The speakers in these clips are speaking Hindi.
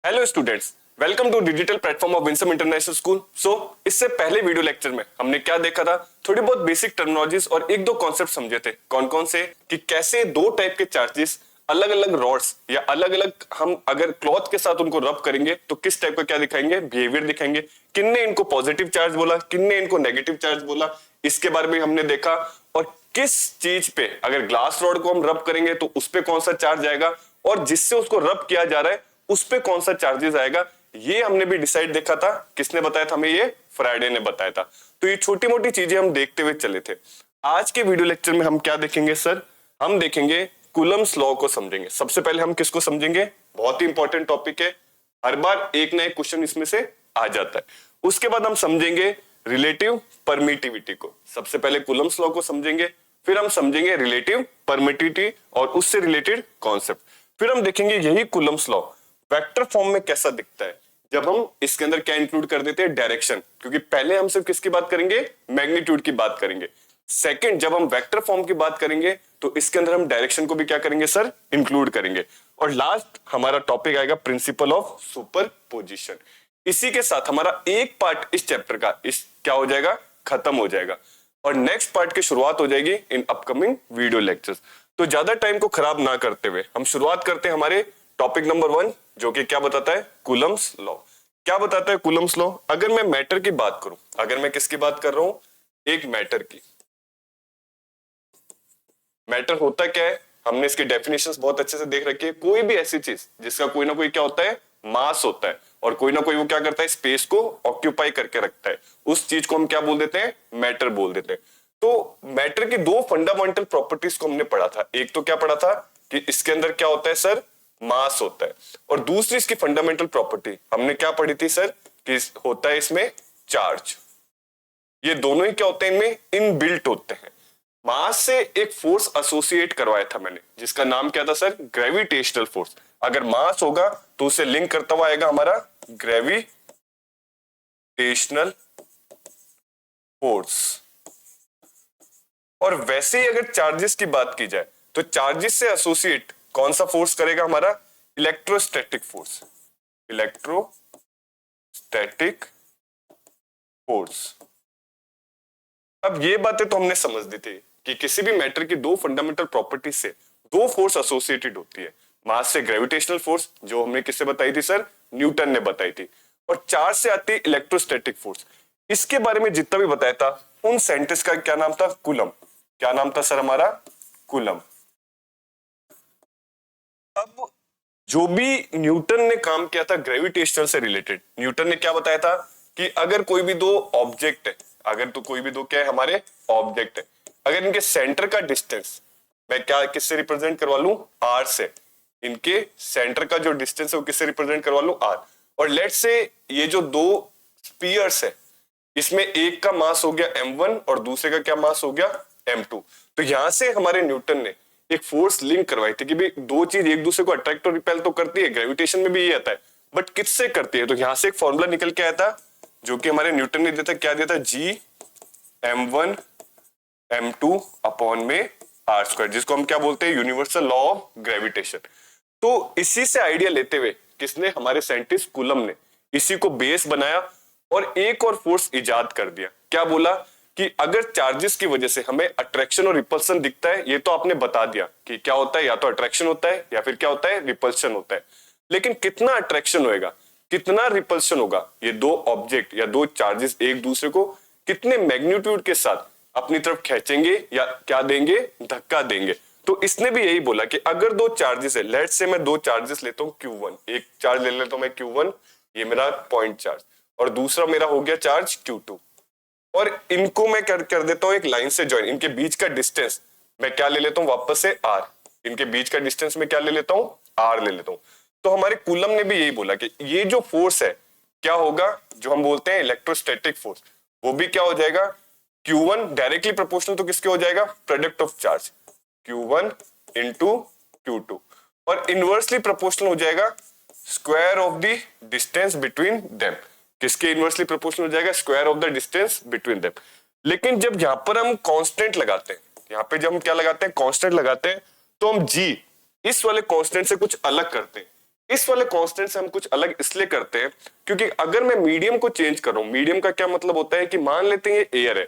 Hello students, welcome to digital platform of Winsome International School. इससे पहले वीडियो लेक्चर में हमने क्या देखा था, थोड़ी बहुत बेसिक टर्मिनोलॉजीज और एक दो कॉन्सेप्ट समझे थे। कौन कौन से, कि कैसे दो टाइप के चार्जेस अलग अलग रॉड्स या अलग अलग हम अगर क्लॉथ के साथ उनको रब करेंगे तो किस टाइप का क्या दिखाएंगे, बिहेवियर दिखाएंगे। किन्ने इनको पॉजिटिव चार्ज बोला, किन्ने इनको नेगेटिव चार्ज बोला, इसके बारे में हमने देखा। और किस चीज पे अगर ग्लास रॉड को हम रब करेंगे तो उस पे कौन सा चार्ज आएगा, और जिससे उसको रब किया जा रहा है उस पे कौन सा चार्जेस आएगा, ये हमने भी डिसाइड देखा था। किसने बताया था हमें? ये फ्राइडे ने बताया था। तो ये छोटी मोटी चीजें हम देखते हुए चले थे। आज के वीडियो लेक्चर में हम क्या देखेंगे सर? हम देखेंगे कूलम्स लॉ को समझेंगे। सबसे पहले हम किसको समझेंगे? बहुत ही इंपॉर्टेंट टॉपिक है, हर बार एक ना एक क्वेश्चन इसमें से आ जाता है। उसके बाद हम समझेंगे रिलेटिव परमिटिविटी को। सबसे पहले कूलम्स लॉ को समझेंगे, फिर हम समझेंगे रिलेटिव परमिटिविटी और उससे रिलेटेड कॉन्सेप्ट। फिर हम देखेंगे यही कूलम्स लॉ वेक्टर फॉर्म में कैसा दिखता है जब हम इसके अंदर क्या इंक्लूड कर देते हैं, डायरेक्शन। क्योंकि पहले हम सिर्फ किसकी बात करेंगे? मैग्नीट्यूड की बात करेंगे। सेकंड, जब हम वेक्टर फॉर्म की बात करेंगे तो इसके अंदर हम डायरेक्शन को भी क्या करेंगे सर? इंक्लूड करेंगे। और लास्ट हमारा टॉपिक आएगा प्रिंसिपल ऑफ सुपरपोजिशन। इसी के साथ हमारा एक पार्ट इस चैप्टर का इस क्या हो जाएगा, खत्म हो जाएगा। और नेक्स्ट पार्ट की शुरुआत हो जाएगी इन अपकमिंग वीडियो लेक्चर्स। तो ज्यादा टाइम को खराब ना करते हुए हम शुरुआत करते हैं हमारे टॉपिक नंबर 1, जो कि क्या बताता है? Coulomb's law. क्या बताता है कूलम्स लॉ? अगर मैं मैटर की बात करूं, अगर मैं किसकी बात कर रहा हूं? एक मैटर की। मैटर होता क्या है? हमने इसकी डेफिनेशंस बहुत अच्छे से देख रखी है। कोई भी ऐसी चीज जिसका कोई ना कोई क्या होता है, मास होता है, और कोई ना कोई वो क्या करता है, स्पेस को ऑक्यूपाई करके रखता है, उस चीज को हम क्या बोल देते हैं? मैटर बोल देते हैं। तो मैटर की दो फंडामेंटल प्रॉपर्टीज को हमने पढ़ा था। एक तो क्या पढ़ा था कि इसके अंदर क्या होता है सर? मास होता है। और दूसरी इसकी फंडामेंटल प्रॉपर्टी हमने क्या पढ़ी थी सर? कि होता है इसमें चार्ज। ये दोनों ही क्या होते हैं? इनमें इनबिल्ट होते हैं। मास से एक फोर्स एसोसिएट करवाया था मैंने, जिसका नाम क्या था सर? Gravitational force. अगर मास होगा तो उसे लिंक करता हुआ आएगा हमारा ग्रेविटेशनल फोर्स। और वैसे ही अगर चार्जेस की बात की जाए तो चार्जेस से एसोसिएट कौन सा फोर्स करेगा? हमारा इलेक्ट्रोस्टैटिक फोर्स। Electrostatic force. अब ये बातें तो हमने समझ दी थी कि किसी भी मैटर की दो फंडामेंटल प्रॉपर्टी से दो फोर्स एसोसिएटेड होती है। मास से ग्रेविटेशनल फोर्स, जो हमने किससे बताई थी सर? न्यूटन ने बताई थी। और चार्ज से आती है इलेक्ट्रोस्टैटिक फोर्स। इसके बारे में जितना भी बताया था उन साइंटिस्ट का क्या नाम था? कूलम। क्या नाम था सर हमारा? कूलम। अब जो भी न्यूटन ने काम किया था ग्रेविटेशनल से रिलेटेड, न्यूटन ने क्या बताया था कि अगर कोई भी दो ऑब्जेक्ट है, अगर तो कोई भी दो क्या है हमारे? ऑब्जेक्ट है, अगर इनके सेंटर का डिस्टेंस मैं क्या किससे रिप्रेजेंट करवा लूं? आर से। इनके सेंटर का जो डिस्टेंस है वो किससे रिप्रेजेंट करवा लूं? आर। और लेट्स से ये जो दो स्पीयर्स है, इसमें एक का मास हो गया m1 और दूसरे का क्या मास हो गया? m2। तो यहां से हमारे न्यूटन ने एक फोर्स लिंक करवाई थी कि भाई दो चीज एक दूसरे को अट्रैक्ट और रिपेल तो करती है, ग्रेविटेशन में भी ये आता है, बट किससे करती है? तो यहां से एक फॉर्मूला निकल के आया था जो कि हमारे न्यूटन ने दिया था। क्या दिया था? जी m1 m2 अपॉन में आर स्क्वायर, जिसको हम क्या बोलते हैं? Universal law of gravitation. तो इसी से आइडिया लेते हुए किसने? हमारे साइंटिस्ट कूलम ने इसी को बेस बनाया और एक और फोर्स इजाद कर दिया। क्या बोला? कि अगर चार्जेस की वजह से हमें अट्रैक्शन और रिपल्शन दिखता है, ये तो आपने बता दिया कि क्या होता है, या तो अट्रैक्शन होता है या फिर क्या होता है? रिपल्शन होता है। लेकिन कितना अट्रैक्शन होएगा, कितना रिपल्शन होगा, ये दो ऑब्जेक्ट या दो चार्जेस एक दूसरे को कितने मैग्नीट्यूड के साथ अपनी तरफ खींचेंगे या क्या देंगे? धक्का देंगे। तो इसने भी यही बोला कि अगर दो चार्जेस है, लेट्स से मैं दो चार्जेस लेता हूं Q1, एक चार्ज ले लेता हूं मैं Q1, ये मेरा पॉइंट चार्ज, और दूसरा मेरा हो गया चार्ज Q2, और इनको मैं कर देता हूं एक लाइन से ज्वाइन। इनके बीच का डिस्टेंस मैं क्या ले लेता हूं? वापस से R। इनके बीच का डिस्टेंस मैं क्या ले लेता हूं? R ले लेता हूं। तो हमारे कूलम ने भी यही बोला कि ये जो फोर्स है क्या होगा, जो हम बोलते हैं इलेक्ट्रोस्टैटिक फोर्स, वो भी क्या हो जाएगा? Q1 डायरेक्टली प्रोपोर्शनल तो किसके हो जाएगा? Product of charge Q1 into Q2, और इनवर्सली प्रोपोर्शनल हो जाएगा square of the distance between them. किसके इनवर्सली प्रोपोर्शनल हो जाएगा? Square of the distance between them. लेकिन जब यहां पर हम कांस्टेंट लगाते हैं, यहां पे जब हम क्या लगाते हैं? कांस्टेंट लगाते हैं, तो हम जी इस वाले कांस्टेंट से कुछ अलग करते हैं। इस वाले कांस्टेंट से हम कुछ अलग इसलिए करते हैं क्योंकि अगर मैं मीडियम को चेंज कर रहा हूं, मीडियम का क्या मतलब होता है कि मान लेते हैं ये एयर है,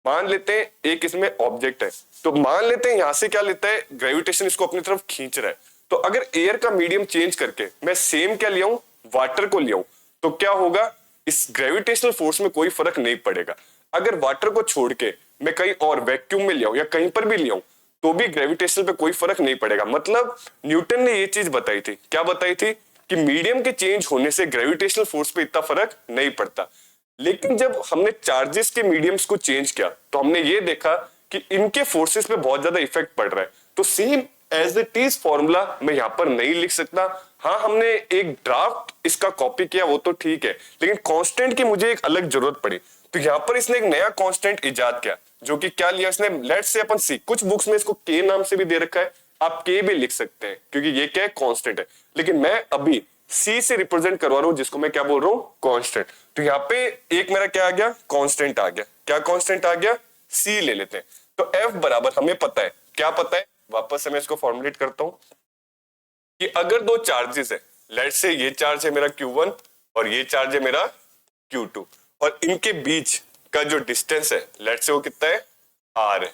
मान लेते हैं एक इसमें ऑब्जेक्ट है, तो मान लेते हैं यहां से क्या लेता है, ग्रेविटेशन इसको अपनी तरफ खींच रहा है। तो अगर एयर का मीडियम चेंज करके मैं सेम क्या लिया हूं, वाटर को लिया हूं, तो क्या होगा, इस ग्रेविटेशनल फोर्स में कोई फर्क नहीं पड़ेगा। अगर वाटर को छोड़ के मैं कहीं और वैक्यूम में लिया हूं या कहीं पर भी लिया हूं तो भी ग्रेविटेशनल पे कोई फर्क नहीं पड़ेगा। मतलब न्यूटन ने ये चीज बताई थी, क्या बताई थी, कि मीडियम के चेंज होने से ग्रेविटेशनल फोर्स पे इतना फर्क नहीं पड़ता। लेकिन जब हमने चार्जेस के मीडियम्स को चेंज किया तो हमने ये देखा कि इनके फोर्सेस पे बहुत ज्यादा इफेक्ट पड़ रहा है। तो same as it is formula मैं यहां पर नहीं लिख सकता। हाँ, हमने एक ड्राफ्ट इसका कॉपी किया वो तो ठीक है, लेकिन कांस्टेंट की मुझे एक अलग जरूरत पड़ी। तो यहां पर इसने एक नया कांस्टेंट इजाद किया, जो कि क्या लिया इसने, लेट्स से अपन सी, कुछ बुक्स में इसको के नाम से भी दे रखा है, आप के भी लिख सकते हैं क्योंकि ये क्या है, कांस्टेंट है। लेकिन मैं अभी सी से रिप्रेजेंट करवा रहा हूं जिसको मैं क्या बोल रहा हूं, कांस्टेंट। तो यहाँ पे एक मेरा क्या आ गया, कांस्टेंट आ गया। क्या कांस्टेंट आ गया, सी ले लेते हैं। तो एफ बराबर हमें पता है, क्या पता है, वापस से मैं इसको फॉर्मुलेट करता हूं कि अगर दो चार्जेस है, लेट्स से ये चार्ज है मेरा Q1 और ये चार्ज है मेरा Q2, और इनके बीच का जो डिस्टेंस है लेट्स से वो कितना है, R है।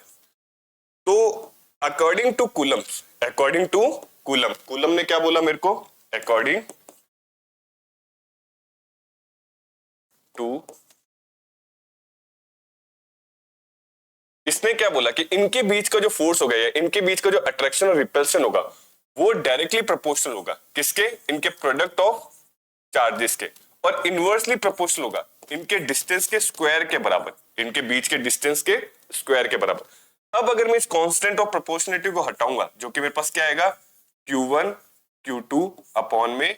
तो according to coulomb, according to coulomb, coulomb ने क्या बोला मेरे को, अकॉर्डिंग टू, इसने क्या बोला कि इनके बीच का जो फोर्स होगा या इनके बीच का जो अट्रैक्शन और रिपल्शन होगा वो डायरेक्टली प्रोपोर्शनल होगा किसके, इनके प्रोडक्ट ऑफ चार्जेस के, और इनवर्सली प्रोपोर्शनल होगा इनके डिस्टेंस के स्क्वायर के बराबर, इनके बीच के डिस्टेंस के स्क्वायर के बराबर। अब अगर मैं इस कांस्टेंट ऑफ प्रोपोर्शनलिटी को हटाऊंगा, जो कि मेरे पास क्या आएगा, Q1 Q2 अपॉन में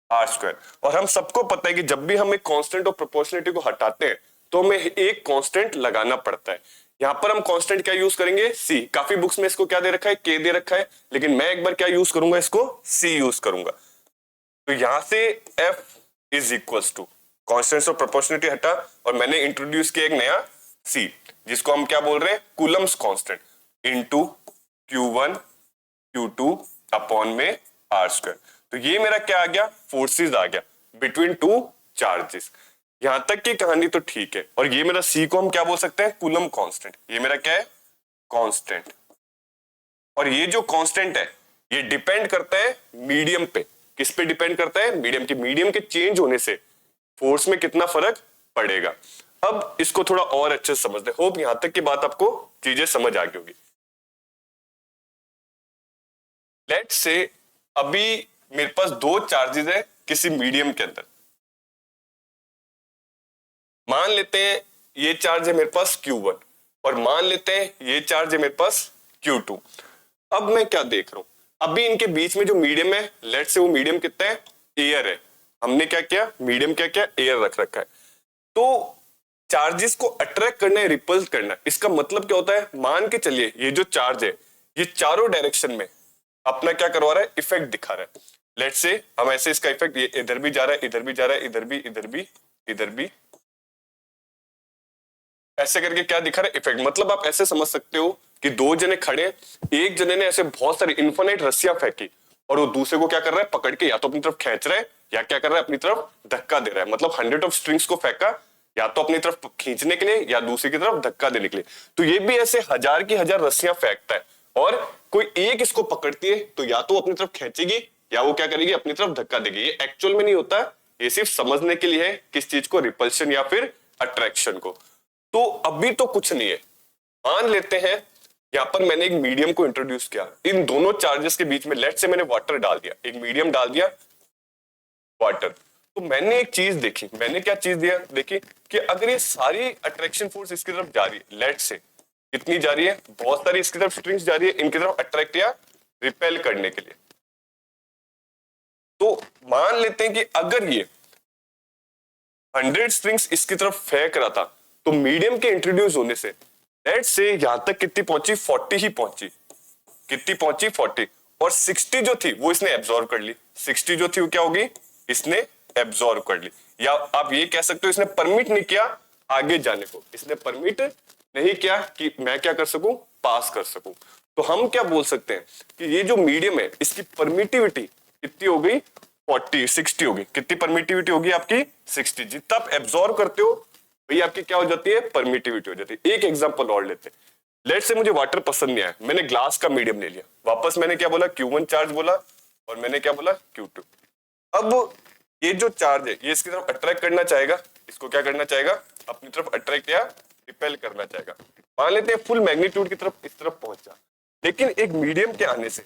R स्क्वायर। और हम सबको पता है कि जब भी हम एक कांस्टेंट ऑफ प्रोपोर्शनलिटी को हटाते हैं तो हमें एक कांस्टेंट लगाना पड़ता है। यहां पर हम कांस्टेंट क्या यूज करेंगे, सी। काफी बुक्स में इसको क्या दे रखा है, के दे रखा है, लेकिन मैं एक बार क्या यूज करूंगा, इसको सी यूज करूंगा। तो यहां से F is equals to, constant of proportionality हटा और मैंने इंट्रोड्यूस किया एक नया सी, जिसको हम क्या बोल रहे हैं, Coulomb's constant into Q1 Q2 upon में R स्क्वायर। तो ये मेरा क्या आ गया, फोर्सेस आ गया बिटवीन टू चार्जेस। यहां तक की कहानी तो ठीक है। और ये मेरा सी को हम क्या बोल सकते हैं, कूलम कांस्टेंट। ये मेरा क्या है, कांस्टेंट। और ये जो कांस्टेंट है ये डिपेंड करता है मीडियम पे। किस पे डिपेंड करता है, मीडियम की, मीडियम के चेंज होने से फोर्स में कितना फर्क पड़ेगा। अब इसको थोड़ा और अच्छे से समझते हैं। होप यहां तक की बात आपको चीजें समझ आ गई होगी। लेट्स से अभी मेरे पास दो चार्जेस है किसी मीडियम के अंदर। मान लेते हैं ये चार्ज है मेरे पास Q1 और मान लेते हैं ये चार्ज है मेरे पास Q2। अब मैं क्या देख रहा हूं, अभी इनके बीच में जो मीडियम है, लेट्स से वो मीडियम कितना है, एयर है। हमने क्या किया, मीडियम क्या किया, एयर रख रखा है। तो चार्जेस को अट्रैक्ट करना है, रिपल्स करना है, इसका मतलब क्या होता है, मान के चलिए ये जो चार्ज है ये चारों डायरेक्शन में अपना क्या करवा रहा है, इफेक्ट दिखा रहा है। लेट्स से हम ऐसे इसका इफेक्ट, ये इधर भी जा रहा है, इधर भी जा रहा है, इधर भी, इधर भी, इधर भी, ऐसे करके क्या दिखा रहा है, इफेक्ट। मतलब आप ऐसे समझ सकते हो कि दो जने खड़े, एक जने ने ऐसे बहुत सारी इन्फिनिट रस्सियां फेंकी और वो दूसरे को क्या कर रहा है, पकड़ के या तो अपनी तरफ खींच रहा है या क्या कर रहा है, अपनी तरफ धक्का दे रहा है। मतलब 100 ऑफ स्ट्रिंग्स को फेंका या तो अपनी तरफ खींचने के लिए या दूसरी की तरफ धक्का देने के लिए। तो ये भी ऐसे हजार की हजार रस्सियां फेंकता है और कोई एक इसको पकड़ती है तो या तो वो अपनी तरफ खींचेगी या वो क्या करेगी, अपनी तरफ धक्का देगी। ये एक्चुअल में नहीं होता, ये सिर्फ समझने के लिए है किस चीज को, रिपल्शन या फिर अट्रैक्शन को। तो अभी तो कुछ नहीं है। मान लेते हैं यहां पर मैंने एक मीडियम को इंट्रोड्यूस किया, इन दोनों चार्जेस के बीच में लेट से मैंने वाटर डाल दिया, एक मीडियम डाल दिया, वाटर। तो मैंने एक चीज देखी, मैंने क्या चीज दिया, देखी कि अगर ये सारी अट्रैक्शन फोर्स इसकी तरफ जा रही है, लेट से कितनी जा रही है, बहुत सारी इसकी तरफ स्ट्रिंग्स जा रही है इनकी तरफ अट्रैक्ट या रिपेल करने के लिए। तो मान लेते हैं कि अगर ये 100 स्ट्रिंग्स इसकी तरफ फेंक रहा था तो मीडियम के इंट्रोड्यूस होने से लेट से यहां तक कितनी पहुंची, 40 ही पहुंची। कितनी पहुंची, 40। और 60 जो थी वो इसने एब्जॉर्ब कर ली। 60 जो थी वो क्या होगी, इसने एब्जॉर्ब कर ली। या आप ये कह सकते हो इसने परमिट नहीं किया आगे जाने को, इसने परमिट नहीं किया कि मैं क्या कर सकूं, पास कर सकूं। तो हम क्या बोल सकते हैं कि ये जो मीडियम है इसकी परमिटिविटी कितनी हो गई, 40 60 होगी। कितनी परमिटिविटी होगी आपकी? 60। जितना आप एब्जॉर्व करते हो वही आपकी क्या हो जाती है? परमिटिविटी हो जाती है। एक एग्जांपल और लेते हैं। लेट से मुझे वाटर पसंद नहीं आया, मैंने ग्लास का मीडियम ले लिया, वापस मैंने क्या बोला? Q1 चार्ज बोला और मैंने क्या बोला? Q2। अब ये जो चार्ज है ये इसकी तरफ अट्रैक्ट करना चाहेगा, इसको क्या करना चाहेगा? अपनी तरफ अट्रैक्ट या रिपेल करना चाहेगा। मान लेते हैं फुल मैग्नीट्यूड की तरफ इस तरफ पहुंचा, लेकिन एक मीडियम के आने से,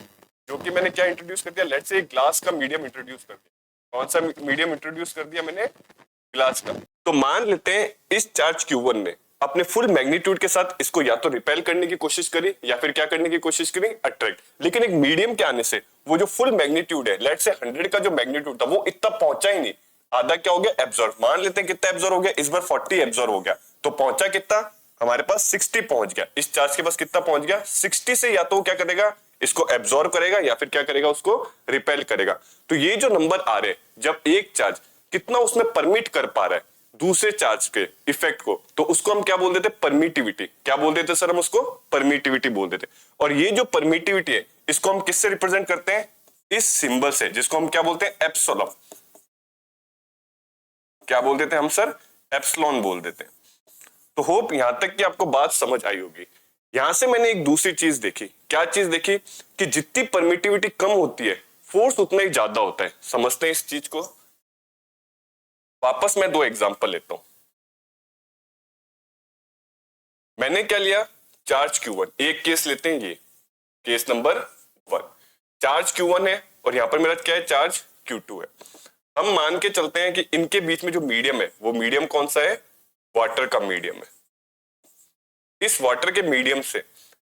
जो कि मैंने क्या इंट्रोड्यूस कर दिया? लेट से एक ग्लास का मीडियम इंट्रोड्यूस कर दिया। कौन सा मीडियम इंट्रोड्यूस कर दिया मैंने? ग्लास का। तो मान लेते हैं इस चार्ज Q1 ने अपने फुल मैग्नीट्यूड के साथ इसको या तो रिपेल करने की कोशिश करी या फिर क्या करने की कोशिश करी? अट्रैक्ट। लेकिन एक मीडियम के आने से वो जो फुल मैग्नीट्यूड है, लेट से 100 का जो मैग्नीट्यूड था वो इतना पहुंचा ही नहीं, आधा क्या हो गया? एब्जॉर्ब। मान लेते हैं कितना एब्जॉर्ब हो गया? इस बार 40 एब्जॉर्ब हो गया, तो पहुंचा कितना? हमारे पास 60 पहुंच गया। इस चार्ज के पास कितना पहुंच गया? 60 से या तो वो क्या करेगा? इसको एब्जॉर्ब करेगा या फिर क्या करेगा? उसको रिपेल करेगा। तो ये जो नंबर आ रहे, जब एक चार्ज कितना उसमें परमिट कर पा रहा है दूसरे चार्ज के इफेक्ट को, तो उसको हम क्या बोल देते? परमिटिविटी। क्या बोल देते सर? हम उसको परमिटिविटी बोल देते। और ये जो परमिटिविटी है इसको हम किससे रिप्रेजेंट करते हैं? इस सिंबल से, जिसको हम क्या बोलते हैं? एप्सिलॉन। क्या बोल देते हैं हम सर? एप्सिलॉन बोल देते हैं। तो होप यहां तक कि आपको बात समझ आई होगी। यहां से मैंने एक दूसरी चीज देखी। क्या चीज देखी? कि जितनी परमिटिविटी कम होती है फोर्स उतना ही ज्यादा होता है। समझते हैं इस चीज को। वापस मैं दो एग्जांपल लेता हूं। मैंने क्या लिया? Charge Q1। एक केस लेते हैं, ये केस नंबर 1। चार्ज Q1 है और यहां पर मेरा क्या है? चार्ज Q2 है। हम मान के चलते हैं कि इनके बीच में जो मीडियम है वो मीडियम कौन सा है? वाटर का मीडियम है। इस वाटर के मीडियम से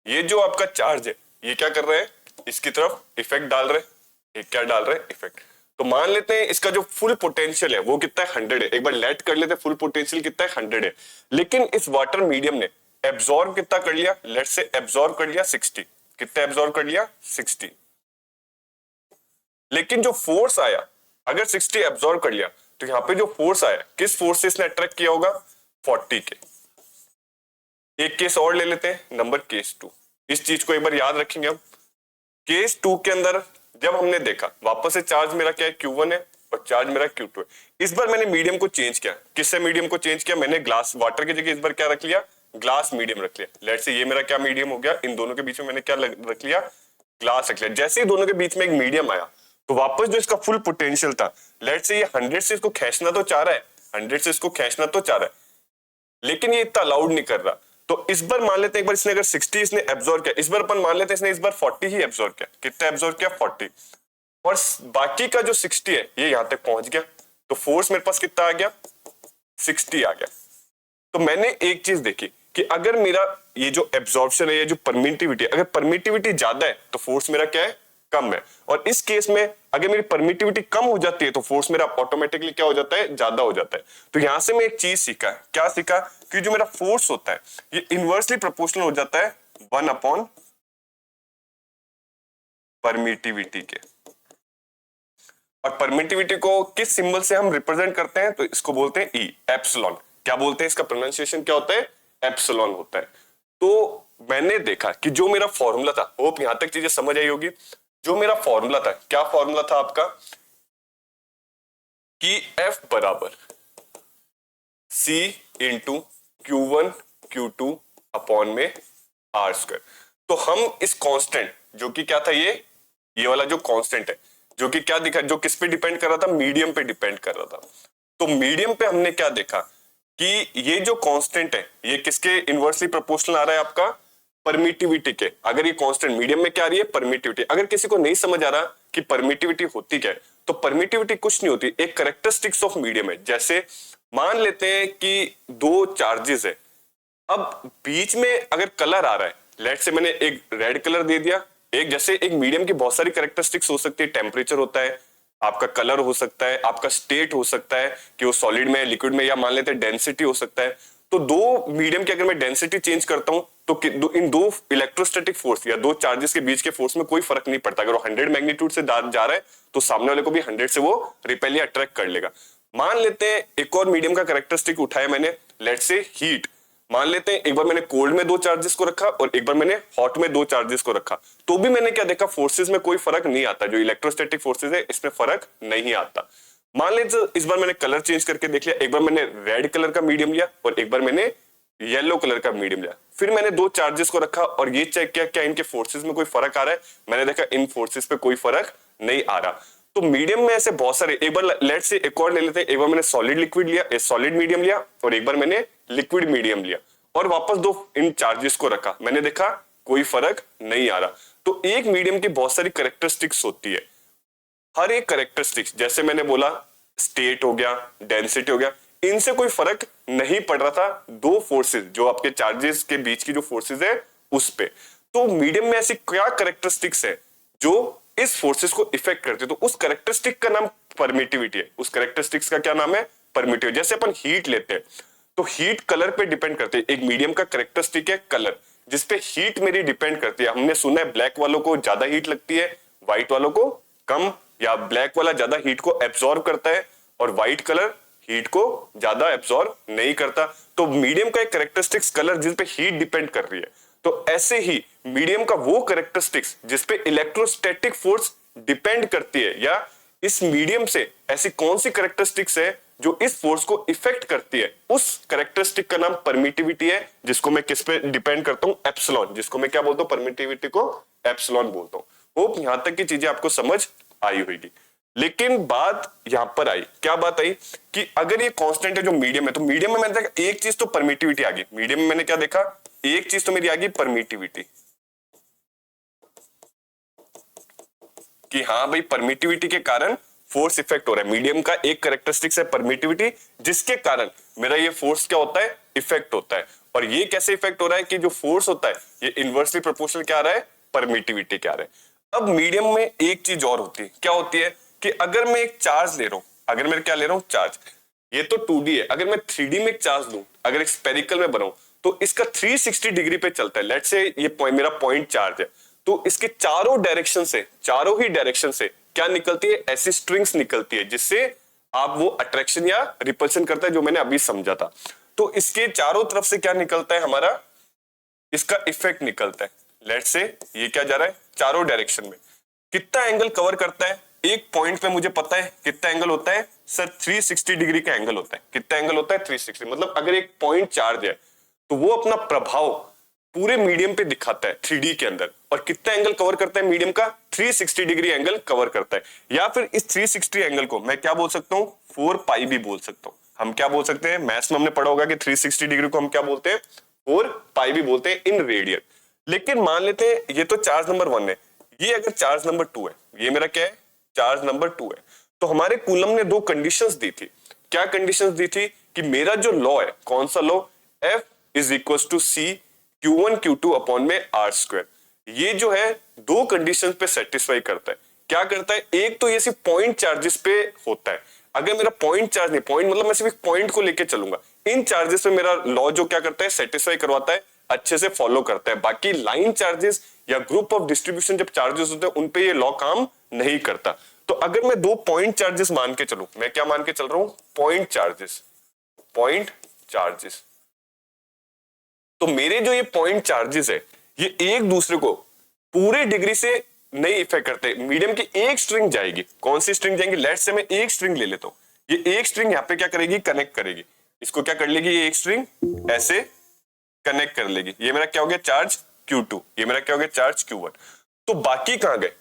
ये जो आपका चार्ज है ये क्या कर रहे हैं? इसकी तरफ इफेक्ट डाल रहे हैं। एक क्या डाल रहे हैं? इफेक्ट। तो मान लेते हैं इसका जो फुल पोटेंशियल है वो कितना है? 100 है। एक बार लेट कर लेते हैं, फुल पोटेंशियल कितना है? 100 है। लेकिन इस वाटर मीडियम ने एब्जॉर्ब कितना कर लिया? लेट से एब्जॉर्ब कर लिया 60। कितना एब्जॉर्ब कर लिया? 60। लेकिन जो फोर्स आया, अगर 60 एब्जॉर्ब कर लिया तो यहां पे जो फोर्स आया, किस फोर्स से इसने अट्रैक्ट किया होगा? 40 के। एक केस और ले लेते हैं, नंबर केस 2। इस चीज को एक बार याद रखेंगे हम। केस 2 के अंदर जब हमने देखा, वापस से चार्ज मेरा क्या है? Q1 है और चार्ज मेरा Q2 है। इस बार मैंने मीडियम को चेंज किया। किससे मीडियम को चेंज किया? मैंने ग्लास, वाटर की जगह इस बार क्या रख लिया? ग्लास मीडियम रख लिया। लेट से ये मेरा क्या मीडियम हो गया? इन दोनों के बीच में मैंने क्या रख लिया? ग्लास रख लिया। जैसे ही दोनों के बीच में एक मीडियम आया तो वापस जो इसका फुल पोटेंशियल था, लेट से ये 100 से इसको खींचना तो चाह रहा है, 100 से इसको खींचना तो चाह रहा है, लेकिन ये इतना अलाउड नहीं कर रहा। तो इस बार मान लेते हैं एक बार इसने अगर 60 इसने एब्जॉर्ब किया, इस बार अपन मान लेते हैं इसने इस बार 40 ही एब्जॉर्ब किया। कितना एब्जॉर्ब किया? 40। और बाकी का जो 60 है ये यहां तक पहुंच गया, तो फोर्स मेरे पास कितना आ गया? 60 आ गया। तो मैंने एक चीज देखी कि अगर मेरा ये जो एब्जॉर्प्शन है, ये जो परमिटिविटी, अगर परमिटिविटी ज्यादा है तो फोर्स मेरा क्या है? कम है। और इस केस में अगर मेरी परमिटिविटी कम हो जाती है तो फोर्स मेरा ऑटोमेटिकली क्या हो जाता है? ज्यादा हो जाता है। तो यहां से मैं एक चीज सीखा। क्या सीखा? कि जो मेरा फोर्स होता है ये इनवर्सली प्रोपोर्शनल हो जाता है 1 अपॉन परमिटिविटी के। और परमिटिविटी को किस सिंबल से हम रिप्रेजेंट करते हैं? तो इसको बोलते हैं ई, एप्सिलॉन। क्या बोलते हैं? इसका प्रोनाउंसिएशन क्या होता है? एप्सिलॉन होता है। तो मैंने देखा कि जो मेरा फॉर्मूला था, होप यहां तक चीजें समझ आई होगी। जो मेरा फॉर्मूला था, क्या फॉर्मूला था आपका? कि F बराबर C into Q1 Q2 upon में R²। तो हम इस कांस्टेंट, जो कि क्या था? ये वाला जो कांस्टेंट है, जो कि क्या दिखा, जो किस पे डिपेंड कर रहा था? मीडियम पे डिपेंड कर रहा था। तो मीडियम पे हमने क्या देखा कि ये जो कांस्टेंट है ये किसके इनवर्सली प्रोपोर्शनल आ रहा है? आपका परमिटिविटी के। अगर ये कांस्टेंट मीडियम में क्या आ रही है? परमिटिविटी। अगर किसी को नहीं समझ आ रहा कि परमिटिविटी होती क्या है, तो परमिटिविटी कुछ नहीं होती, एक कैरेक्टरिस्टिक्स ऑफ मीडियम है। जैसे मान लेते हैं कि दो चार्जेस है, अब बीच में अगर कलर आ रहा है, लेट से मैंने एक रेड कलर दे दिया, एक जैसे एक मीडियम की बहुत सारी कैरेक्टरिस्टिक्स हो सकती है, टेम्परेचर होता है, आपका कलर हो सकता है, आपका स्टेट हो सकता है कि वो सॉलिड में, लिक्विड में, या मान लेते हैं डेंसिटी हो सकता है। तो दो मीडियम की अगर मैं डेंसिटी चेंज करता हूं तो इन दो इलेक्ट्रोस्टैटिक फोर्स या दो चार्जेस के बीच के फोर्स में कोई फर्क नहीं पड़ता। अगर वो 100 मैग्नीट्यूड से जा रहा है तो सामने वाले को भी 100 से वो रिपेल या अट्रैक्ट कर लेगा। मान लेते हैं एक और मीडियम का कैरेक्टरिस्टिक उठाया मैंने, लेट से हीट। मान लेते हैं एक बार मैंने कोल्ड में दो चार्जेस को रखा और एक बार मैंने हॉट में दो चार्जेस को रखा, तो भी मैंने क्या देखा, फोर्सेस में कोई फर्क नहीं आता, जो इलेक्ट्रोस्टैटिक फोर्सेस है इसमें फर्क नहीं आता। मान लीजिए इस बार मैंने कलर चेंज करके देख लिया, एक बार मैंने रेड कलर का मीडियम लिया और एक बार मैंने येलो कलर का मीडियम लिया, फिर मैंने दो चार्जेस को रखा और ये चेक किया क्या इनके फोर्सेस में कोई फर्क आ रहा है, मैंने देखा इन फोर्सेस पे कोई फर्क नहीं आ रहा। तो मीडियम में ऐसे बहुत सारे, एक बार लेट्स से एक और ले लेते हैं, एक बार मैंने सॉलिड लिक्विड लिया, सॉलिड मीडियम लिया और एक बार मैंने लिक्विड मीडियम लिया और वापस दो इन चार्जेस को रखा, मैंने देखा कोई फर्क नहीं आ रहा। तो एक मीडियम की बहुत सारी कैरेक्टरिस्टिक्स होती है, हर एक कैरेक्टरिस्टिक्स जैसे मैंने बोला स्टेट हो गया, डेंसिटी हो गया, इनसे कोई फर्क नहीं पड़ रहा था दो फोर्सेस जो आपके चार्जेस के बीच की जो फोर्सेस है उस पे। तो मीडियम में ऐसी क्या कैरेक्टरिस्टिक्स है जो इस फोर्सेस को इफेक्ट करती है, तो उस कैरेक्टरिस्टिक का नाम परमिटिविटी है। उस कैरेक्टरिस्टिक्स का क्या नाम है, परमिटिविटी। जैसे अपन हीट लेते हैं तो हीट कलर पे डिपेंड करती है, एक मीडियम का कैरेक्टरिस्टिक है कलर, जिसपे हीट मेरी डिपेंड करती है। हमने सुना है ब्लैक वालों को ज्यादा हीट लगती है, व्हाइट वालों को कम, या ब्लैक वाला ज्यादा हीट को एब्जॉर्ब करता है और व्हाइट कलर हीट को ज्यादा एब्जॉर्ब नहीं करता। तो मीडियम का एक कैरेक्टरिस्टिक्स कलर जिस पे हीट डिपेंड कर रही है, तो ऐसे ही मीडियम का वो कैरेक्टरिस्टिक्स जिस पे इलेक्ट्रोस्टैटिक फोर्स डिपेंड करती है, या इस मीडियम से ऐसी कौन सी कैरेक्टरिस्टिक्स है जो इस फोर्स को इफेक्ट करती है, उस कैरेक्टरिस्टिक का नाम परमिटिविटी है, जिसको मैं किस पे डिपेंड करता हूं, एप्सिलॉन, जिसको मैं क्या बोलता हूं, परमिटिविटी को एप्सिलॉन बोलता हूं। होप यहां तक की चीजें आपको समझ आई होगी। लेकिन बात यहां पर आई, क्या बात आई कि अगर ये कांस्टेंट है जो मीडियम है, तो मीडियम में मैंने देखा एक चीज तो परमिटिविटी आ गई, मीडियम में मैंने क्या देखा, एक चीज तो मेरी आ गई परमिटिविटी, कि हाँ भाई परमिटिविटी के कारण फोर्स इफेक्ट हो रहा है। मीडियम का एक कैरेक्टरिस्टिक्स है परमिटिविटी, जिसके कारण मेरा ये फोर्स क्या होता है, इफेक्ट होता है। और ये कैसे इफेक्ट हो रहा है कि जो फोर्स होता है ये इनवर्सली प्रोपोर्शनल क्या आ रहा है, परमिटिविटी क्या आ रहा है। अब मीडियम में एक चीज और होती है, क्या होती है कि अगर मैं एक चार्ज ले रहा हूं, अगर मैं क्या ले रहा हूं, चार्ज, ये तो 2D है, अगर मैं 3D में एक चार्ज लूं, अगर एक स्पेरिकल में बनाऊं, तो इसका 360 डिग्री पे चलता है। लेट्स से ये मेरा पॉइंट चार्ज है, तो इसके चारों डायरेक्शन से, चारों ही डायरेक्शन से क्या निकलती है, ऐसी स्ट्रिंग्स निकलती है जिससे आप वो अट्रैक्शन या रिपल्शन करता है, जो मैंने अभी समझा था। तो इसके चारों तरफ से क्या निकलता है हमारा, इसका इफेक्ट निकलता है। लेट्स से ये क्या जा रहा है, चारों डायरेक्शन में कितना एंगल कवर करता है, एक पॉइंट पे मुझे पता है कितना एंगल होता है सर, 360 डिग्री का एंगल होता है। कितना एंगल होता है, 360। मतलब अगर एक पॉइंट चार्ज है तो वो अपना प्रभाव पूरे मीडियम पे दिखाता है 3D के अंदर, और कितना एंगल कवर करता है मीडियम का, 360 डिग्री एंगल कवर करता है। या फिर इस 360 एंगल को मैं क्या बोल सकता हूँ, 4 पाई भी बोल सकता हूँ। हम क्या बोल सकते हैं, मैथ्स में हमने पढ़ा होगा कि 360 डिग्री को हम क्या बोलते हैं, 4 पाई भी बोलते हैं इन रेडियन। लेकिन मान लेते हैं ये तो चार्ज नंबर 1 है, ये अगर चार्ज नंबर 2 है, ये मेरा क्या है, चार्ज नंबर 2 है, तो हमारे कूलम ने दो कंडीशंस दी थी। क्या कंडीशंस दी थी कि मेरा जो लॉ है, कौन सा law, F is equal to C Q1 Q2 upon में R², ये जो है दो कंडीशंस पे सेटिस्फाई करता है। क्या करता है, एक तो ये सिर्फ पॉइंट चार्जेस पे होता है। अगर मेरा पॉइंट चार्ज नहीं, पॉइंट मतलब मैं सिर्फ एक पॉइंट को लेके चलूंगा, इन चार्जेस पे मेरा लॉ जो क्या करता है, सेटिस्फाई करवाता है, अच्छे से फॉलो करता है। बाकी लाइन चार्जेस या ग्रुप ऑफ डिस्ट्रीब्यूशन जब चार्जेस होते हैं उन पे ये लॉ काम नहीं करता। तो अगर मैं दो पॉइंट चार्जेस मान के चलूं, मैं क्या मान के चल रहा हूं, पॉइंट चार्जेस, पॉइंट चार्जेस, तो मेरे जो ये पॉइंट चार्जेस है ये एक दूसरे को पूरे डिग्री से नहीं इफेक्ट करते। मीडियम की एक स्ट्रिंग जाएगी, कौन सी स्ट्रिंग जाएगी, लेट्स से मैं एक स्ट्रिंग ले लेता हूं, ये एक स्ट्रिंग यहाँ पे क्या करेगी, कनेक्ट करेगी, इसको क्या कर लेगी, ये एक स्ट्रिंग ऐसे कनेक्ट कर लेगी, ये मेरा क्या हो गया, चार्ज Q2, ये मेरा क्या हो गया, चार्ज Q1। तो बाकी कहां गए,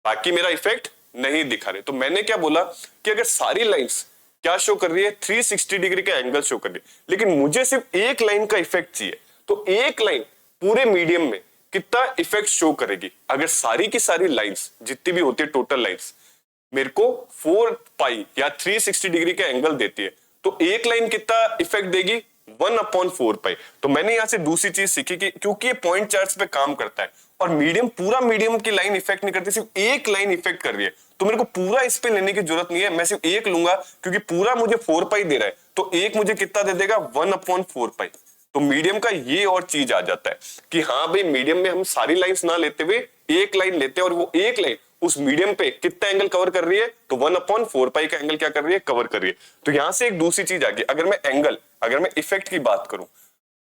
बाकी मेरा इफेक्ट नहीं दिखा रहे। तो मैंने क्या बोला कि अगर सारी लाइंस क्या शो कर रही है, 360 डिग्री का एंगल शो कर रही है, लेकिन मुझे सिर्फ एक लाइन का इफेक्ट चाहिए, तो एक लाइन पूरे मीडियम में कितना इफेक्ट शो करेगी। अगर सारी की सारी लाइंस जितनी भी होती है, टोटल लाइंस मेरे को 4 पाई या 360 डिग्री का एंगल देती है, तो एक लाइन कितना इफेक्ट देगी, 1/4 पाई। तो मैंने यहां से दूसरी चीज सीखी कि क्योंकि ये पॉइंट चार्ज पे काम करता है और मीडियम, पूरा मीडियम की लाइन इफेक्ट नहीं करती, सिर्फ एक लाइन इफेक्ट कर रही है, तो मेरे को पूरा इस पे लेने की जरूरत नहीं है, मैं सिर्फ एक लूंगा, क्योंकि पूरा मुझे 4 पाई दे रहा है, तो एक मुझे कितना दे देगा, 1/4 पाई। तो मीडियम का ये और चीज आ जाता है कि हाँ भाई मीडियम में हम सारी लाइंस ना लेते हुए एक लाइन लेते हैं, और वो एक लाइन उस मीडियम पे कितना एंगल कवर कर रही है, तो 1/4 पाई का एंगल क्या कर रही है, कवर कर रही है। तो यहां से एक दूसरी चीज आ गई, अगर मैं एंगल, अगर मैं इफेक्ट की बात करूं,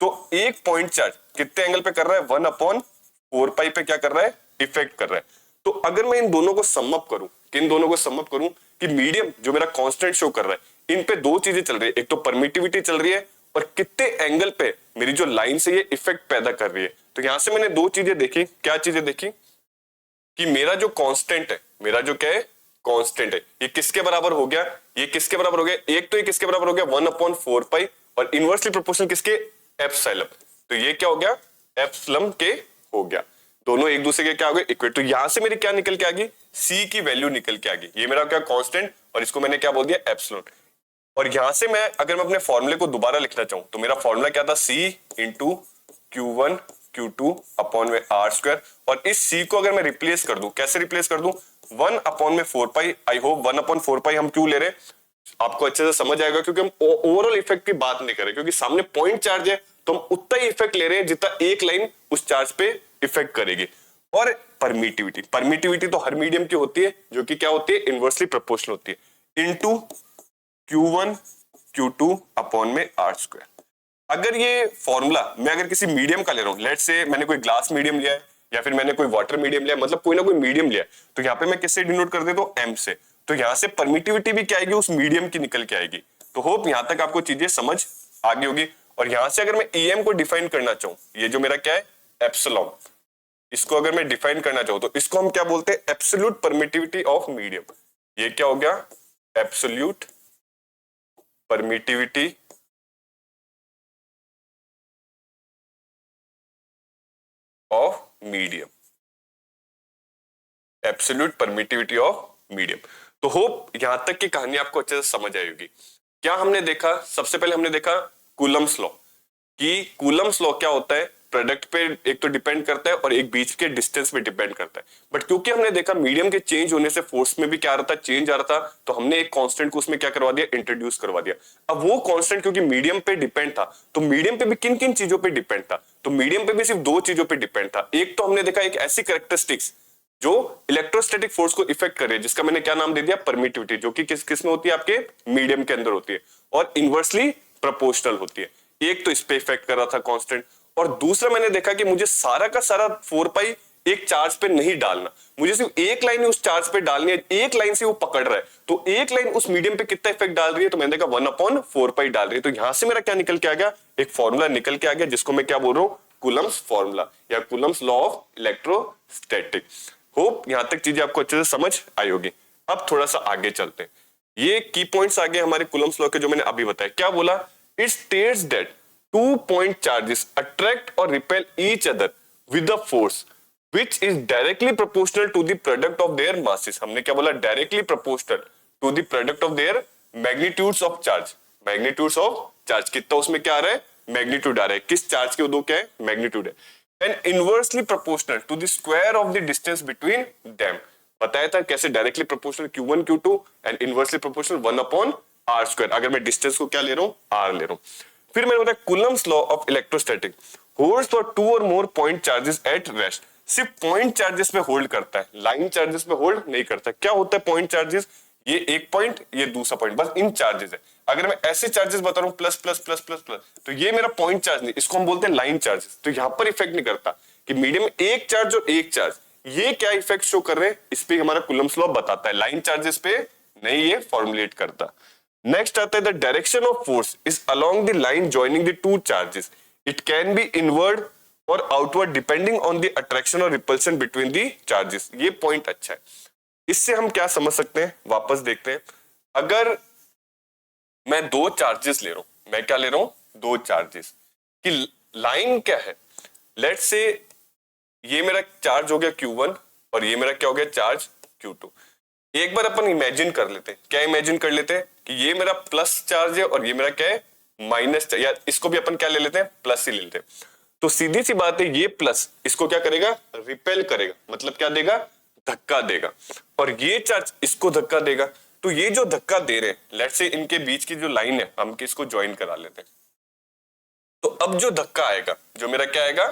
तो एक पॉइंट चार्ज कितने एंगल पे कर रहा है, 1/4 पाई पे क्या कर रहा है, इफेक्ट कर रहा है। तो अगर मैं इन दोनों को सम अप करूं, किन दोनों को सम अप करूं कि मीडियम जो मेरा कांस्टेंट शो कर रहा है, इन पे दो चीजें चल रही है, एक तो परमिटिविटी चल रही है और कितने एंगल पे मेरी जो लाइन से ये इफेक्ट पैदा कर रही है। तो यहां से मैंने दो चीजें देखी, क्या चीजें देखी कि मेरा जो कांस्टेंट है, मेरा जो क्या है कांस्टेंट है, ये किसके बराबर हो गया, ये किसके बराबर हो गया, एक तो ये किसके बराबर हो गया 1/4 पाई और इनवर्सली प्रोपोर्शनल किसके, एप्सिलॉन। तो ये क्या हो गया, एप्सिलॉन के हो गया, दोनों एक दूसरे के क्या हो गए, इक्वल। तो यहां से मेरी क्या निकल के आ गई, सी की वैल्यू निकल के आ गई, ये मेरा क्या कांस्टेंट और इसको मैंने क्या बोल दिया, एप्सिलॉन। और यहां से मैं अगर मैं अपने फॉर्मूले को दोबारा लिखना चाहूं तो मेरा फॉर्मूला क्या था, सी इंटू Q1 Q2 अपॉन में R²। और इस C को अगर मैं रिप्लेस कर दूं, कैसे रिप्लेस कर दूं, 1/4 पाई। आई होप 1/4 पाई हम क्यों ले रहे, आपको अच्छे से समझ आएगा, क्योंकि हम ओवरऑल इफेक्ट की बात नहीं कर रहे, क्योंकि सामने पॉइंट चार्ज है तो हम उतना ही इफेक्ट ले रहे हैं जितना एक लाइन उस चार्ज पे इफेक्ट करेगी। और परमिटिविटी, परमिटिविटी तो हर मीडियम की होती है, जो कि क्या होती है, इनवर्सली प्रोपोर्शनल होती है, इनटू Q1 Q2 अपॉन में R²। अगर ये फॉर्मूला मैं अगर किसी मीडियम का ले रहा हूं, लेट्स से मैंने कोई ग्लास मीडियम लिया है या फिर मैंने कोई वाटर मीडियम लिया है, मतलब कोई ना कोई मीडियम लिया है, तो यहाँ पे मैं किससे डिनोट कर देता हूँ, M से। तो यहाँ से परमिटिविटी भी क्या आएगी, उस मीडियम की निकल के आएगी। तो होप यहाँ तक आपको चीजें समझ आ गई होगी। और यहाँ से अगर मैं EM को डिफाइन करना चाहूँ, ये जो मेरा क्या है एप्सिलॉन, इसको अगर मैं डिफाइन करना चाहूँ तो इसको हम क्या बोलते हैं, एब्सोल्यूट परमिटिविटी ऑफ मीडियम। ये क्या हो गया, absolute permittivity of medium, absolute permittivity of medium. तो होप यहां तक की कहानी आपको अच्छे से समझ आई होगी। क्या हमने देखा, सबसे पहले हमने देखा कूलम्स लॉ, कि कूलम्स लॉ क्या होता है, प्रोडक्ट पे एक तो डिपेंड करता है और एक बीच के डिस्टेंस पे डिपेंड करता है। बट क्योंकि हमने देखा मीडियम के चेंज होने से फोर्स में भी क्या आ रहा था, चेंज आ रहा था, तो हमने एक कांस्टेंट को उसमें क्या करवा दिया, इंट्रोड्यूस करवा दिया। अब वो कांस्टेंट क्योंकि मीडियम पे डिपेंड था, तो मीडियम पे भी किन किन चीजों पे डिपेंड था, तो मीडियम पे भी सिर्फ दो चीजों पे डिपेंड था। एक तो हमने देखा एक ऐसी कैरेक्टरिस्टिक्स जो इलेक्ट्रोस्टैटिक फोर्स को इफेक्ट कर रही है, जिसका मैंने क्या नाम दे दिया, परमिटिविटी, जो कि किस किस में होती है, आपके मीडियम के अंदर होती है और इनवर्सली प्रोपोर्शनल होती है। एक तो इस पे इफेक्ट कर रहा था कांस्टेंट, और दूसरा मैंने देखा कि मुझे सारा का सारा 4 पाई एक चार्ज पे नहीं डालना, मुझे सिर्फ एक लाइन उस चार्ज पे डालनी है, एक लाइन से वो पकड़ रहा है, तो एक लाइन उस मीडियम पे कितना इफेक्ट डाल रही है, तो मैंने देखा 1/4 पाई डाल रही है। तो यहां से मेरा क्या निकल के आ गया, एक फॉर्मूला निकल के आ गया, जिसको मैं क्या बोल रहा हूं, कूलम्स फॉर्मूला या Coulomb's law of electrostatic. Hope यहां तक चीजें आपको अच्छे से समझ आई होगी। अब थोड़ा सा आगे चलते हैं, ये की पॉइंट्स आ गए हमारे कूलम्स लॉ के, जो मैंने अभी बताया। क्या बोला, it states that 2 point charges attract or repel each other with a force which is directly proportional to the product of their masses। हमने क्या बोला, directly proportional to the product of their magnitudes of charge। magnitudes of charge कितना उसमें क्या आ रहा है, मैग्नीट्यूड आ रहा है, किस चार्ज के दो क्या है, मैग्नीट्यूड है। And inversely proportional to the square of the distance between them. बताया था कैसे, directly proportional Q1 Q2 and inversely proportional 1/R²। अगर मैं डिस्टेंस को क्या ले रहा हूं, R ले रहा हूं। फिर मैंने बताया Coulomb's law of electrostatic holds for 2 और more point charges at rest. सिर्फ पॉइंट चार्जेस पे होल्ड करता है, लाइन चार्जेस पे होल्ड नहीं करता। क्या होता है पॉइंट चार्जेस, ये एक पॉइंट, ये दूसरा पॉइंट, बस इन चार्जेस है। अगर मैं ऐसे चार्जेस बता रहा हूं plus plus plus plus plus, तो ये मेरा पॉइंट चार्ज नहीं, इसको हम बोलते हैं लाइन चार्जेस। तो यहां पर इफेक्ट नहीं करता कि मीडियम में एक चार्ज और एक चार्ज, ये क्या इफेक्ट शो कर रहे हैं, इस पे हमारा कूलम्स लॉ बताता है, लाइन चार्जेस पे नहीं ये फॉर्मुलेट करता। नेक्स्ट आता है the direction of force is along the line joining the two charges, it can be inward और outward depending on the attraction और रिपल्शन बिटवीन द चार्जेस। ये पॉइंट अच्छा है, इससे हम क्या समझ सकते हैं, वापस देखते हैं। अगर मैं दो चार्जेस ले रहा हूं, मैं क्या ले रहा हूं, दो चार्जेस कि लाइन क्या है, लेट्स से ये मेरा चार्ज हो गया Q1 और ये मेरा क्या हो गया चार्ज Q2। एक बार अपन इमेजिन कर लेते हैं, क्या इमेजिन कर लेते हैं कि ये मेरा प्लस चार्ज है और ये मेरा क्या है माइनस, या इसको भी अपन क्या ले लेते हैं, प्लस ही ले लेते हैं। तो सीधी सी बात है, ये प्लस इसको क्या करेगा, रिपेल करेगा, मतलब क्या देगा, धक्का देगा, और ये चार्ज इसको धक्का देगा। तो ये जो धक्का दे रहे हैं, लेट्स से इनके बीच की जो लाइन है हम इसको ज्वाइन करा लेते हैं। तो अब जो धक्का आएगा, जो मेरा क्या आएगा,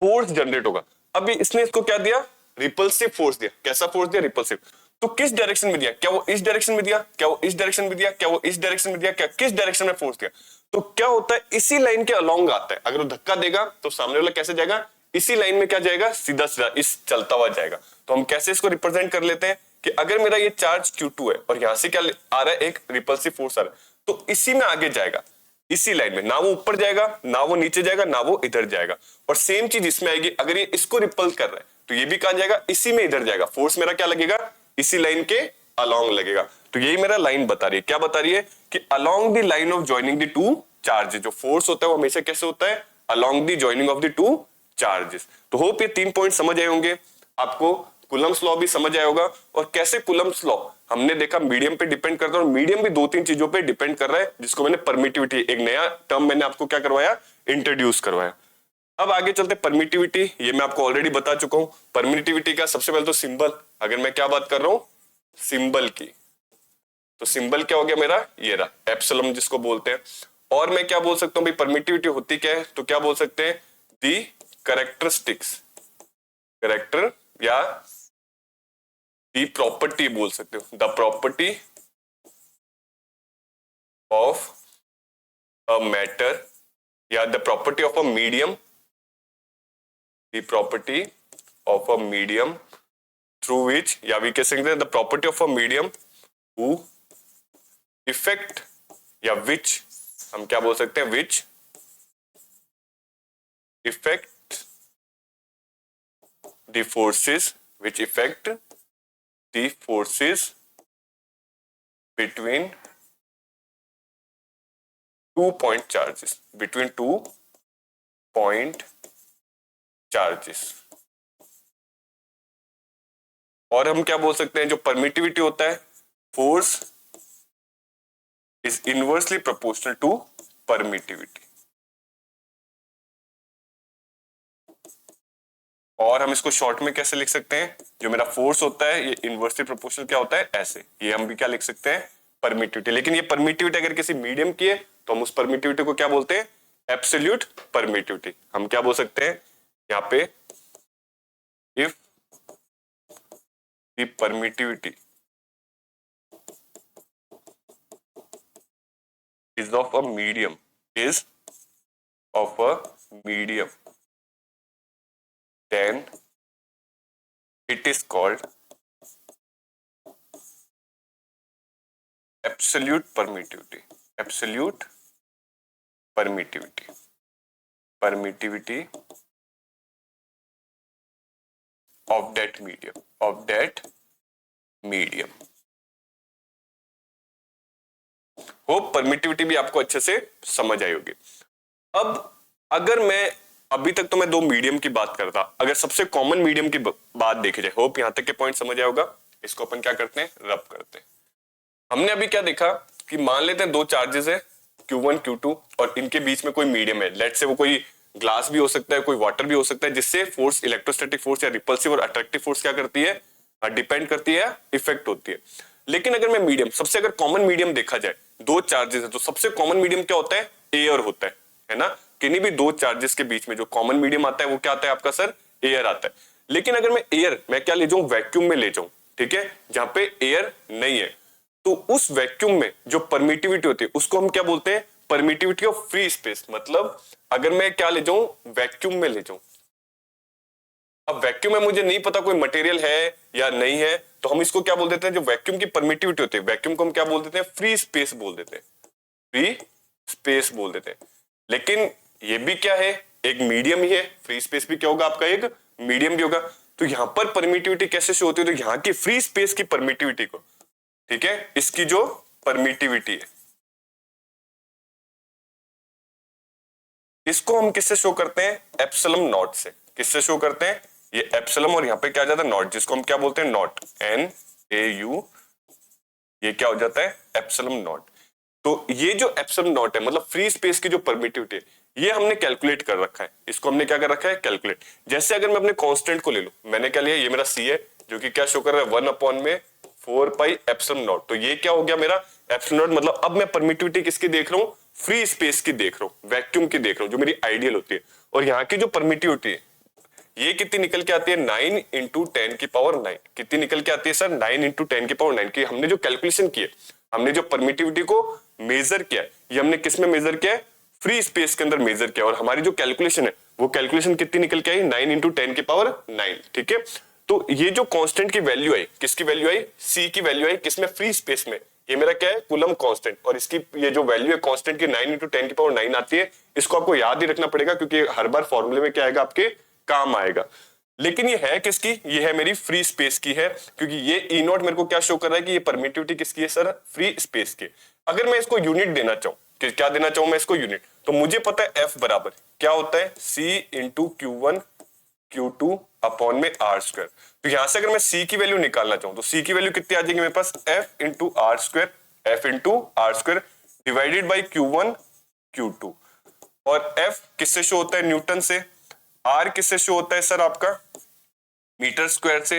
फोर्स जनरेट होगा। अभी इसने इसको क्या दिया, रिपल्सिव फोर्स दिया। कैसा फोर्स दिया, रिपल्सिव। तो किस डायरेक्शन में दिया, क्या वो इस डायरेक्शन में दिया, क्या वो इस डायरेक्शन में दिया, क्या वो इस डायरेक्शन में दिया, क्या किस डायरेक्शन में फोर्स दिया। तो क्या होता है, इसी लाइन के अलोंग आता है। अगर वो धक्का देगा तो सामने वाला कैसे जाएगा, इसी लाइन में क्या जाएगा, सीधा सीधा इस चलता हुआ जाएगा। तो हम कैसे इसको रिप्रेजेंट कर लेते हैं कि अगर मेरा ये चार्ज Q2 है और यहां से क्या आ रहा है, एक रिपल्सिव फोर्स आ रहा है, तो इसी में आगे जाएगा, इसी लाइन में, ना वो ऊपर जाएगा, ना वो नीचे जाएगा, ना वो इधर जाएगा। और सेम चीज इसमें आएगी, अगर ये इसको रिपल कर रहा है तो ये भी कहां जाएगा, इसी में इधर जाएगा। फोर्स मेरा क्या लगेगा, इसी लाइन के अलोंग लगेगा। तो यही मेरा लाइन बता रही है, क्या बता रही है कि along the line of joining the two charges, जो फोर्स होता है वो हमेशा कैसे होता है, along the joining of the two charges. तो होप ये 3 पॉइंट समझ आए होंगे आपको। कूलम्स लॉ भी समझ आया होगा, और कैसे कूलम्स लॉ हमने देखा मीडियम पे डिपेंड करता है, और मीडियम भी 2-3 चीजों पे डिपेंड कर रहा है, जिसको मैंने परमिटिविटी, एक नया टर्म मैंने आपको क्या करवाया, इंट्रोड्यूस करवाया। अब आगे चलते परमिटिविटी, ये मैं आपको ऑलरेडी बता चुका हूं। परमिटिविटी का सबसे पहले तो सिंबल, अगर मैं क्या बात कर रहा हूं, सिंबल की, तो सिंबल क्या हो गया मेरा, ये रहा एप्सिलॉन जिसको बोलते हैं। और मैं क्या बोल सकता हूं भाई, परमिटिविटी होती क्या है, तो क्या बोल सकते हैं, दी कैरेक्टरिस्टिक्स, कैरेक्टर या दी प्रॉपर्टी बोल सकते हो, the property of a matter या the property of a medium, the property of a medium through which, या वी कह सकते हैं the property of a medium who effect, या विच हम क्या बोल सकते हैं, which effect the forces, which effect the forces between 2 point charges, between 2 point charges। और हम क्या बोल सकते हैं, जो परमिटिविटी होता है, force is inversely proportional to permittivity. और हम इसको शॉर्ट में कैसे लिख सकते हैं, जो मेरा फोर्स होता है ये इनवर्सली प्रोपोर्शनल क्या होता है, ऐसे, ये हम भी क्या लिख सकते हैं, परमिटिविटी। लेकिन ये परमिटिविटी अगर किसी मीडियम की है तो हम उस परमिटिविटी को क्या बोलते हैं, एब्सोल्यूट परमिटिविटी। हम क्या बोल सकते हैं यहां पे, if the permittivity is of a medium, is of a medium, then it is called absolute permittivity, absolute permittivity, permittivity of that medium, of that medium। Hope permittivity भी आपको अच्छे से समझ आई होगी। अब अगर मैं, अभी तक तो मैं 2 मीडियम की बात करता, अगर सबसे कॉमन मीडियम की बात देखी जाए, होप यहां तक के पॉइंट समझ आया होगा। इसको अपन क्या करते हैं, रब करते हैं। हमने अभी क्या देखा कि मान लेते हैं 2 चार्जेस है Q1 Q2 और इनके बीच में कोई मीडियम है, लेट से वो कोई ग्लास भी हो सकता है, कोई वाटर भी हो सकता है, जिससे फोर्स, इलेक्ट्रोस्टैटिक फोर्स या रिपल्सिव और अट्रैक्टिव फोर्स क्या करती है, डिपेंड करती है, इफेक्ट होती है। लेकिन अगर मैं मीडियम, सबसे अगर कॉमन मीडियम देखा जाए, 2 चार्जेस है तो सबसे कॉमन मीडियम क्या होता है, एयर होता है ना। किन्हीं भी 2 चार्जेस के बीच में जो कॉमन मीडियम आता है वो क्या आता है आपका सर, एयर आता है। लेकिन अगर मैं एयर, मैं क्या ले जाऊं, वैक्यूम में ले जाऊं, ठीक है, जहां पे एयर नहीं है, तो उस वैक्यूम में जो परमिटिविटी होती है उसको हम क्या बोलते हैं, परमिटिविटी ऑफ फ्री स्पेस। मतलब अगर मैं क्या ले जाऊं, वैक्यूम में ले जाऊं, अब वैक्यूम में मुझे नहीं पता कोई मटेरियल है या नहीं है, तो हम इसको क्या बोल देते हैं, जो वैक्यूम की परमिटिविटी होती है, वैक्यूम को हम क्या बोल देते हैं, फ्री स्पेस बोल देते हैं, फ्री स्पेस बोल देते हैं। लेकिन ये भी क्या है, एक मीडियम ही है, फ्री स्पेस भी क्या होगा आपका, एक मीडियम भी होगा। तो यहां पर परमिटिविटी कैसे शो होती है, तो यहां की फ्री स्पेस की परमिटिविटी को, ठीक है, इसकी जो परमिटिविटी है, इसको हम किससे शो करते हैं, एप्सिलॉन नॉट से। किससे शो करते हैं, ये एप्सिलॉन और यहां पे क्या आ जाता है, नॉट, जिसको हम क्या बोलते हैं, नॉट, NAU, ये क्या हो जाता है, एप्सिलॉन नॉट। तो ये जो एप्सिलॉन नॉट है, मतलब फ्री स्पेस की जो परमिटिविटी है, ये हमने कैलकुलेट कर रखा है। इसको हमने क्या कर रखा है, कैलकुलेट। जैसे अगर मैं अपने कांस्टेंट को ले लूं, मैंने क्या लिया, ये मेरा C है, जो कि क्या शो कर रहा है, 1/4 पाई एप्सिलॉन नॉट। तो ये क्या हो गया मेरा एप्सिलॉन नॉट। मतलब अब मैं परमिटिविटी किसकी देख रहा हूं, फ्री स्पेस की देख रहा हूं, वैक्यूम की देख रहा हूं, जो मेरी आइडियल होती है। और यहाँ की जो परमिटिविटी है ये कितनी निकल के आती है, 9 × 10⁹। कितनी निकल के आती है सर, 9 × 10⁹ की हमने जो कैलकुलेशन की है हमने जो परमिटिविटी को मेजर किया है, ये हमने किस में मेजर किया है? फ्री स्पेस के अंदर मेजर किया। और हमारी जो कैलकुलेशन है वो कैलकुलेशन कितनी निकल के आई? 9 इंटू 10 की पावर 9। ठीक है, तो ये जो कांस्टेंट की वैल्यू आई, किसकी वैल्यू आई? सी की वैल्यू आई, किसमें? फ्री स्पेस में। ये मेरा क्या है? Coulomb constant. और इसकी ये जो वैल्यू है कांस्टेंट की 9 इंटू 10 की पावर 9 आती है। इसको आपको याद ही रखना पड़ेगा क्योंकि हर बार फॉर्मूले में क्या आएगा? आपके काम आएगा। लेकिन ये है किसकी? ये है मेरी फ्री स्पेस की है, क्योंकि ये ई नॉट मेरे को क्या शो कर रहा है कि ये परमिटिविटी किसकी है सर? फ्री स्पेस की। अगर मैं इसको यूनिट देना चाहूं, कि क्या देना चाहूं मैं इसको यूनिट, तो मुझे पता है एफ बराबर क्या होता है? सी इंटू Q1 Q2 अपॉन में आर स्क्वायर। तो यहां से अगर मैं सी की वैल्यू निकालना चाहूं तो सी की वैल्यू कितनी आ जाएगी मेरे पास? F into R square, F into R square divided by Q1 Q2। और एफ किससे शो होता है? न्यूटन से। आर किससे शो होता है सर? आपका मीटर स्क्वायर से।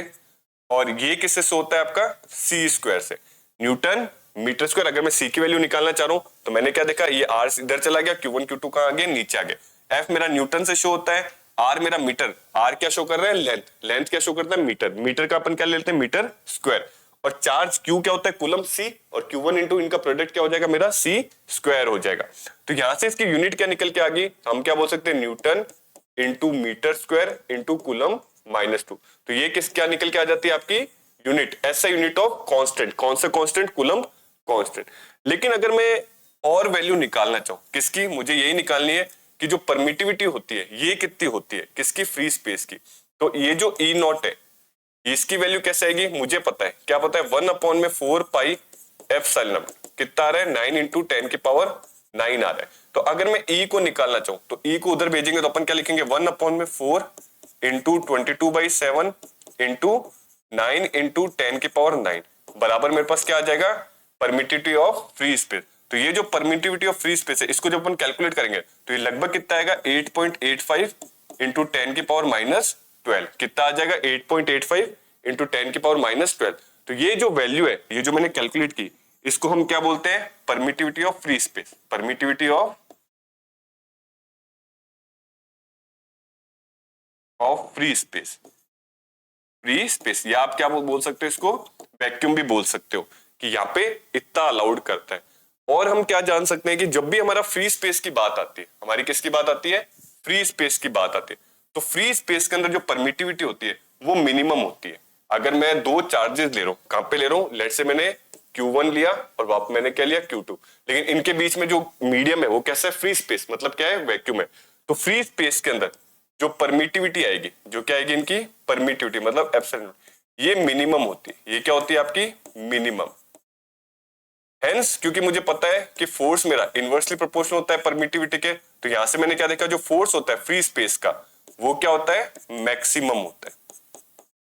और ये किससे शो होता है? आपका सी स्क्वायर से। Newton metre square. अगर मैं सी की वैल्यू निकालना चाह रहा हूं तो मैंने क्या देखा? ये आर इधर चला गया, Q1 Q2 कहां आ गया? नीचे आ गया। एफ मेरा न्यूटन से शो होता है, आर मेरा मीटर। आर क्या शो कर रहा है? लेंथ। लेंथ क्या शो करता है? मीटर। मीटर का अपन क्या लेते हैं? Metre square. और चार्ज Q क्या होता है? Coulomb C। और Q1 इंटू इनका प्रोडक्ट क्या हो जाएगा? मेरा C स्क्वायर हो जाएगा। तो यहां से इसकी यूनिट क्या निकल के आ गई? हम क्या बोल सकते हैं? Newton into metre square into coulomb -2। तो ये किस क्या निकल के आ जाती है? आपकी यूनिट। ऐसा यूनिट ऑफ कांस्टेंट। कौन सा कांस्टेंट? Coulomb constant. लेकिन अगर मैं और वैल्यू निकालना चाहूं, किसकी? मुझे यही निकालनी है कि जो परमिटिविटी होती है ये कितनी होती है? किसकी? फ्री स्पेस की। तो ये जो ई नॉट है इसकी वैल्यू कैसे आएगी? मुझे पता है। क्या पता है? 1 अपॉन में 4 पाई एप्सिलॉन। कितना आ रहा है? 9 इंटू 10 की पावर 9 आ रहा है। तो अगर मैं ई को निकालना चाहूं तो ई को उधर भेजेंगे तो अपन क्या लिखेंगे? 1 अपॉन में 4 इंटू 22/7 इंटू 9 इंटू 10 की पावर 9 बराबर मेरे पास क्या आ जाएगा? Permittivity of free space. तो ये जो परमिटिविटी ऑफ फ्री स्पेस है इसको जब अपन कैलकुलेट करेंगे तो ये लगभग कितना आएगा? 8.85 इंटू 10 की पावर -12। कितना आ जाएगा? 8.85 इंटू 10 की पावर -12। तो ये जो वैल्यू है, ये जो मैंने कैलकुलेट की, इसको हम क्या बोलते हैं? Permittivity of free space. Permittivity of free space. Free space, या आप क्या बोल सकते हो इसको? वैक्यूम भी बोल सकते हो कि यहाँ पे इतना अलाउड करता है। और हम क्या जान सकते हैं कि जब भी हमारा फ्री स्पेस की बात आती है, हमारी किसकी बात आती है? फ्री स्पेस की बात आती है। तो फ्री स्पेस के अंदर जो परमिटिविटी होती है वो मिनिमम होती है। अगर मैं दो चार्जेस ले रहा हूं, कहां पे ले रहा हूं? लेट से मैंने Q1 लिया और वापस मैंने क्या लिया? Q2। लेकिन इनके बीच में जो मीडियम है वो कैसा है? Free space. मतलब क्या है? वैक्यूम है। तो फ्री स्पेस के अंदर जो परमिटिविटी आएगी, जो क्या आएगी? इनकी परमिटिविटी मतलब एप्सिलॉन, ये मिनिमम होती है। ये क्या होती है? आपकी मिनिमम। हेंस क्योंकि मुझे पता है कि फोर्स मेरा इनवर्सली प्रोपोर्शनल होता है परमिटिविटी के, तो यहां से मैंने क्या देखा? जो फोर्स होता है फ्री स्पेस का वो क्या होता है? मैक्सिमम होता है।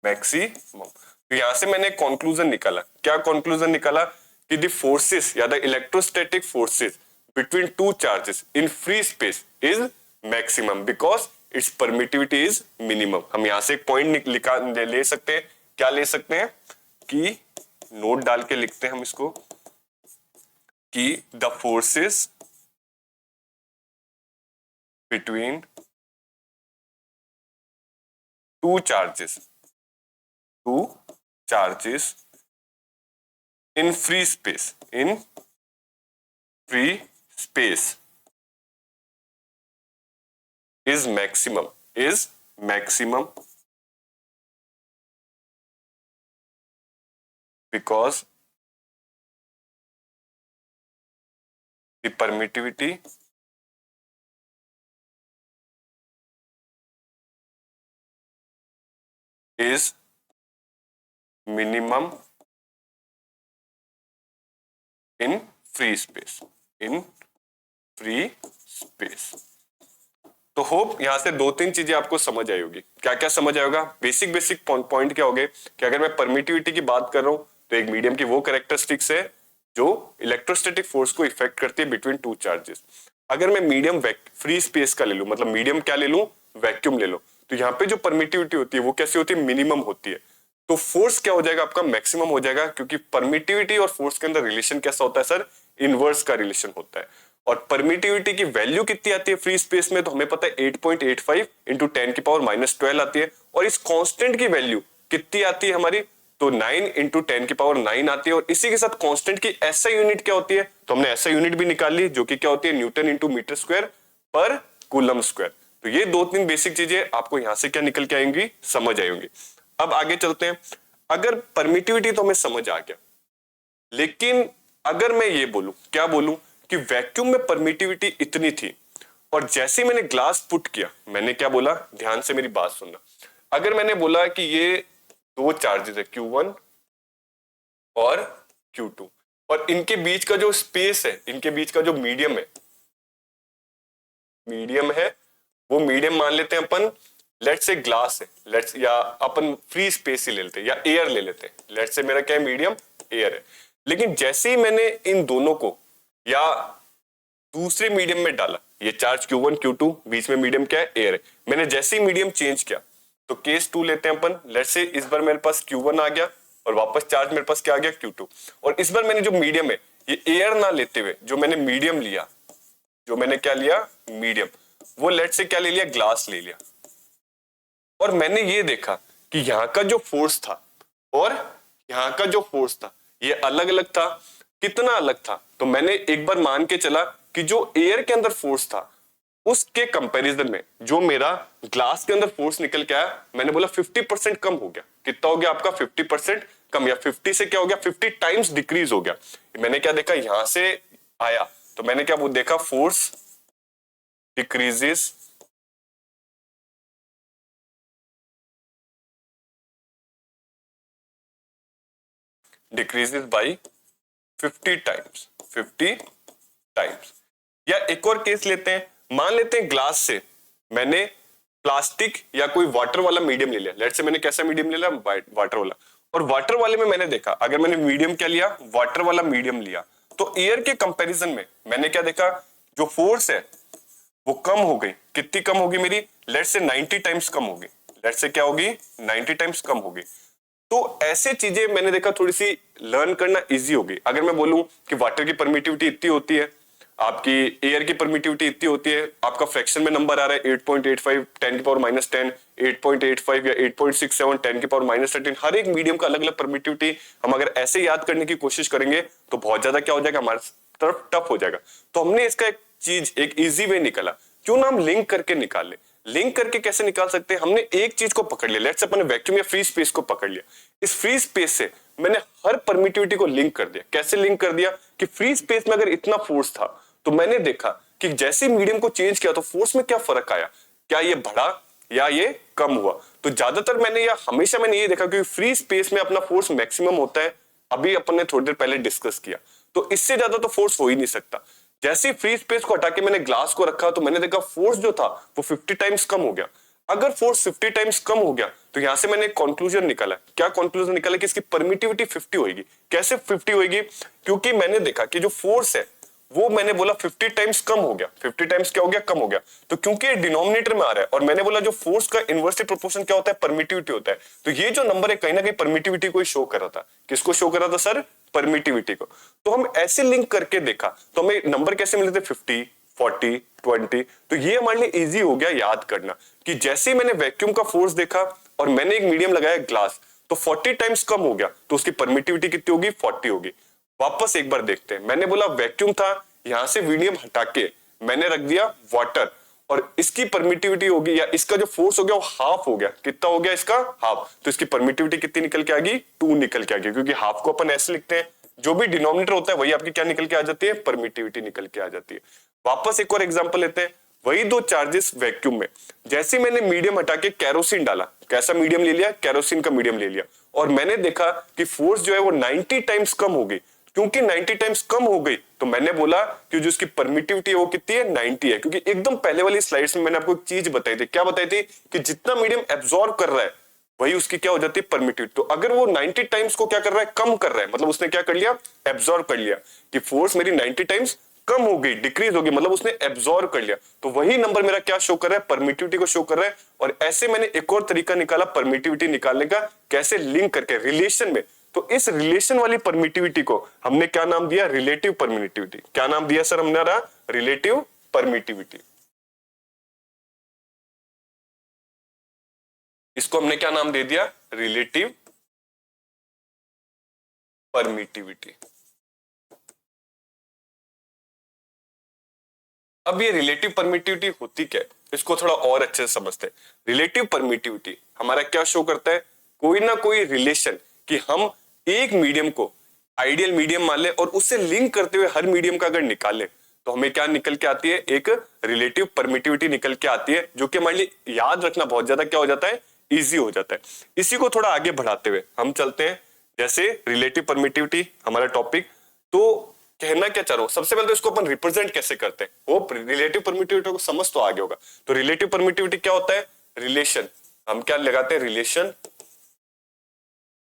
मैक्सिमम। तो यहां से मैंने कंक्लूजन निकाला। क्या कंक्लूजन निकाला? कि द फोर्सेस या the electrostatic forces between two charges in free space is maximum because it's permittivity is minimum. हम यहां से एक पॉइंट ले सकते हैं। क्या ले सकते हैं? कि नोट डाल के लिखते हैं हम इसको कि the forces between two charges in free space is maximum because the permittivity is minimum in free space तो होप यहां से दो तीन चीजें आपको समझ आई होगी। क्या क्या समझ आएगा? बेसिक पॉइंट क्या हो गए कि अगर मैं परमिटिविटी की बात कर रहा हूं तो एक मीडियम की वो कैरेक्टरिस्टिक्स है जो इलेक्ट्रोस्टैटिक फोर्स को इफेक्ट करती है बिटवीन टू चार्जेस। अगर मैं मीडियम फ्री स्पेस का ले लूं, मतलब मीडियम क्या ले लूं? वैक्यूम ले लो, तो यहाँ पे जो परमिटिविटी होती है वो कैसी होती है? मिनिमम होती है। तो फोर्स क्या हो जाएगा? आपका मैक्सिमम हो जाएगा, क्योंकि परमिटिविटी और फोर्स के अंदर रिलेशन कैसा होता है सर? इनवर्स का रिलेशन होता है। और परमिटिविटी की वैल्यू कितनी आती है फ्री स्पेस में? तो हमें पता है 8.85 इंटू 10 की पावर -12 आती है। और इस कांस्टेंट की वैल्यू कितनी आती है हमारी? तो 9 इंटू 10⁻9 आती है, और इसी के साथ कांस्टेंट की एसआई यूनिट क्या होती है, तो हमने एसआई यूनिट भी निकाल ली, जो कि क्या होती है न्यूटन इंटू मीटर स्क्वायर पर कूलम स्क्वायर। तो ये दो तीन बेसिक चीजें आपको यहां से क्या निकल के आएंगी, समझ आएंगी। अब आगे चलते हैं। अगर परमिटिविटी तो हमें समझ आ गया, लेकिन अगर मैं ये बोलूं, क्या बोलूं, कि वैक्यूम में परमिटिविटी इतनी थी, और जैसे ही मैंने ग्लास पुट किया, मैंने क्या बोला, ध्यान से मेरी बात सुनना। अगर मैंने बोला कि ये दो चार्जेस है Q1 और Q2, और इनके बीच का जो स्पेस है, इनके बीच का जो मीडियम है, वो मीडियम मान लेते हैं अपन, लेट्स से ग्लास है, लेट्स, या अपन फ्री स्पेस ही ले लेते हैं, या एयर ले लेते हैं, लेट्स से मेरा क्या है, मीडियम एयर है। लेकिन जैसे ही मैंने इन दोनों को या दूसरे मीडियम में डाला, ये चार्ज Q1 Q2, बीच में मीडियम क्या है, एयर है, मैंने जैसे ही मीडियम चेंज किया, तो केस 2 लेते हैं अपन, लेट्स से इस बार मेरे पास Q1 आ गया, और वापस चार्ज मेरे पास क्या आ गया, Q2, और इस बार मैंने जो मीडियम है, ये एयर ना लेते हुए जो मैंने मीडियम लिया, जो मैंने क्या लिया, मीडियम, वो लेट्स से क्या ले लिया, ग्लास ले लिया, और मैंने ये देखा कि यहाँ का जो फोर्स था और यहाँ का जो फोर्स था, ये अलग अलग था। कितना अलग था, तो मैंने एक बार मान के चला कि जो एयर के अंदर फोर्स था, उसके कंपैरिजन में जो मेरा ग्लास के अंदर फोर्स निकल के आया, मैंने बोला 50% कम हो गया। कितना हो गया आपका, 50% कम, या 50 से क्या हो गया, 50 टाइम्स डिक्रीज हो गया। मैंने क्या देखा, यहां से आया तो मैंने क्या वो देखा, force decreases by 50 times, 50 times. या एक और केस लेते हैं, मान लेते हैं ग्लास से मैंने प्लास्टिक या कोई वाटर वाला मीडियम ले लिया, लेट्स से मैंने कैसा मीडियम ले लिया, वाटर वाला, और वाटर वाले में मैंने देखा, अगर मैंने मीडियम क्या लिया, वाटर वाला मीडियम लिया, तो एयर के कंपैरिजन में मैंने क्या देखा, जो फोर्स है वो कम हो गई। कितनी कम होगी मेरी, लेट्स से 90 टाइम्स कम होगी, लेट्स से क्या होगी, 90 टाइम्स कम होगी। तो ऐसे चीजें मैंने देखा थोड़ी सी लर्न करना इजी होगी। अगर मैं बोलूं कि वाटर की परमिटिविटी इतनी होती है, आपकी एयर की परमिटिविटी इतनी होती है, आपका फ्रैक्शन में नंबर आ रहा है 8.85 10⁻10, 8.85 या 8.67 10⁻13, हर एक मीडियम का अलग अलग परमिटिविटी हम अगर ऐसे याद करने की कोशिश करेंगे तो बहुत ज्यादा क्या हो जाएगा, हमारे तरफ टफ हो जाएगा। तो हमने इसका एक चीज, एक इजी वे निकाला, क्यों ना हम लिंक करके निकाल ले। लिंक करके कैसे निकाल सकते हैं, हमने एक चीज को पकड़ लिया, लेट्स अपने वैक्यूम या फ्री स्पेस को पकड़ लिया, इस फ्री स्पेस से मैंने हर परमिटिविटी को लिंक कर दिया। कैसे लिंक कर दिया, कि फ्री स्पेस में अगर इतना फोर्स था, तो मैंने देखा कि जैसे मीडियम को चेंज किया तो फोर्स में क्या फर्क आया, क्या ये बढ़ा या ये कम हुआ। तो ज्यादातर मैंने या हमेशा मैंने ये देखा कि फ्री स्पेस में अपना फोर्स मैक्सिमम होता है, अभी अपन ने थोड़ी देर पहले डिस्कस किया, तो इससे ज्यादा तो फोर्स हो ही नहीं सकता। जैसे फ्री स्पेस को हटा के मैंने ग्लास को रखा, तो मैंने देखा फोर्स जो था वो 50 टाइम्स कम हो गया। अगर फोर्स 50 टाइम्स कम हो गया, तो यहां से मैंने कंक्लूजन निकाला। क्या कंक्लूजन निकाला, कि इसकी परमिटिविटी 50 होगी। कैसे 50 होगी, क्योंकि मैंने देखा कि जो फोर्स है वो मैंने बोला 50 टाइम्स कम हो गया। 50 टाइम्स क्या हो गया, कम हो गया। तो क्योंकि ये डिनोमिनेटर में आ रहा है, और मैंने बोला जो फोर्स का इनवर्सली प्रोपोर्शन क्या होता है, परमिटिविटी होता है, तो ये जो नंबर है कहीं ना कहीं परमिटिविटी को शो कर रहा था। किसको शो कर रहा था सर, परमिटिविटी को। तो हम ऐसे लिंक करके देखा, तो हमें नंबर कैसे मिले थे, 50 40 20। तो ये हमारे लिए इजी हो गया याद करना, कि जैसे ही मैंने वैक्यूम का फोर्स देखा और मैंने एक मीडियम लगाया ग्लास, तो 40 टाइम्स कम हो गया, तो उसकी परमिटिविटी कितनी होगी, 40 होगी। वापस एक बार देखते हैं, मैंने बोला वैक्यूम था, यहां से मीडियम हटा के मैंने रख दिया वाटर, और इसकी परमिटिविटी होगी या इसका जो फोर्स हो गया वो हाफ हो गया। कितना हो गया इसका, हाफ। तो इसकी परमिटिविटी कितनी निकल के आ गई, 2 निकल के आ गई, क्योंकि हाफ को अपन ऐसे लिखते हैं, जो भी डिनोमिनेटर होता है वही आपकी क्या निकल के आ जाती है, परमिटिविटी निकल के आ जाती है। वापस एक और एग्जांपल लेते हैं, वही दो चार्जेस वैक्यूम में, जैसे मैंने मीडियम हटा के कैरोसिन डाला, कैसा मीडियम ले लिया, कैरोसिन का मीडियम ले लिया, और मैंने देखा कि फोर्स जो है वो 90 टाइम्स कम हो गई। क्योंकि 90 टाइम्स कम हो गई, तो मैंने बोला कि जो इसकी परमिटिविटी है वो कितनी है, 90 है। क्योंकि एकदम पहले वाली स्लाइड्स में मैंने आपको एक चीज बताई थी, क्या बताई थी, कि जितना मीडियम एब्जॉर्ब कर रहा है वही उसकी क्या हो जाती है, परमिटिविटी। तो अगर वो 90 टाइम्स को क्या कर रहा है, कम कर रहा है, मतलब उसने क्या कर लिया, एब्जॉर्ब कर लिया, कि फोर्स मेरी 90 टाइम्स कम हो गई, डिक्रीज हो गई, मतलब उसने एब्जॉर्ब कर लिया। तो वही नंबर मेरा क्या शो कर रहा है, परमिटिविटी को शो कर रहा है। और ऐसे मैंने एक और तरीका निकाला परमिटिविटी निकालने का, कैसे, लिंक करके रिलेशन में। तो इस रिलेशन वाली परमिटिविटी को हमने क्या नाम दिया, रिलेटिव परमिटिविटी। क्या नाम दिया सर हमने, रिलेटिव परमिटिविटी। इसको हमने क्या नाम दे दिया, रिलेटिव परमिटिविटी। अब ये रिलेटिव परमिटिविटी होती क्या है, इसको थोड़ा और अच्छे से समझते हैं। रिलेटिव परमिटिविटी हमारा क्या शो करता है, कोई ना कोई रिलेशन कि हम एक मीडियम को आइडियल मीडियम मान ले और उससे लिंक करते हुए हर मीडियम का अगर निकाले तो हमें क्या निकल के आती है, एक रिलेटिव परमिटिविटी निकल के आती है, जो कि हमारे लिए याद रखना बहुत ज्यादा क्या हो जाता है, इजी हो जाता है। इसी को थोड़ा आगे बढ़ाते हुए हम चलते हैं, जैसे रिलेटिव परमिटिविटी हमारा टॉपिक। तो कहना क्या चाह रहा हूं, सबसे पहले तो इसको अपन रिप्रेजेंट कैसे करते हैं, वो रिलेटिव परमिटिविटी को समझ तो आगे होगा। तो रिलेटिव परमिटिविटी क्या होता है, रिलेशन, हम क्या लगाते हैं, relation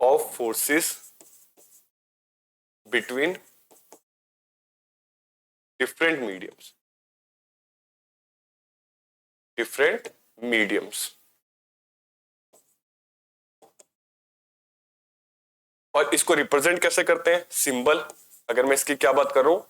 of forces between different mediums, different mediums. और इसको रिप्रेजेंट कैसे करते हैं, सिंबल। अगर मैं इसकी क्या बात कर रहा हूं,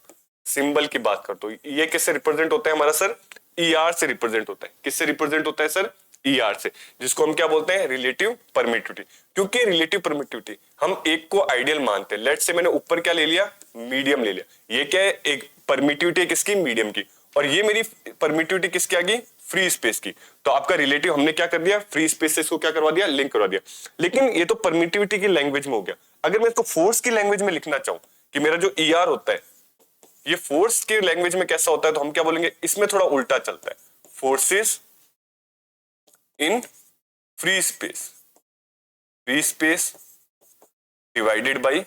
सिंबल की बात करता हूं, ये किससे रिप्रेजेंट होता है हमारा सर, ईआर से रिप्रेजेंट होता है। किससे रिप्रेजेंट होता है सर, ईआर से, जिसको हम क्या बोलते हैं, रिलेटिव परमिटिविटी। क्योंकि रिलेटिव परमिटिविटी हम एक को आइडियल मानते हैं। लेट्स से मैंने ऊपर क्या ले लिया, मीडियम ले लिया, ये क्या है, एक परमिटिविटी है किसकी, मीडियम की, और ये मेरी परमिटिविटी किसकी आ गई, फ्री स्पेस की। तो आपका रिलेटिव हमने क्या कर दिया, फ्री स्पेस से इसको क्या करवा दिया, लिंक करवा दिया। लेकिन ये तो परमिटिविटी की लैंग्वेज में हो गया। अगर मैं इसको फोर्स की लैंग्वेज में लिखना चाहूं कि मेरा जो ईआर होता है ये फोर्स की लैंग्वेज में कैसा होता है, तो हम क्या बोलेंगे, इसमें थोड़ा उल्टा चलता है, forces in free space, free space divided bye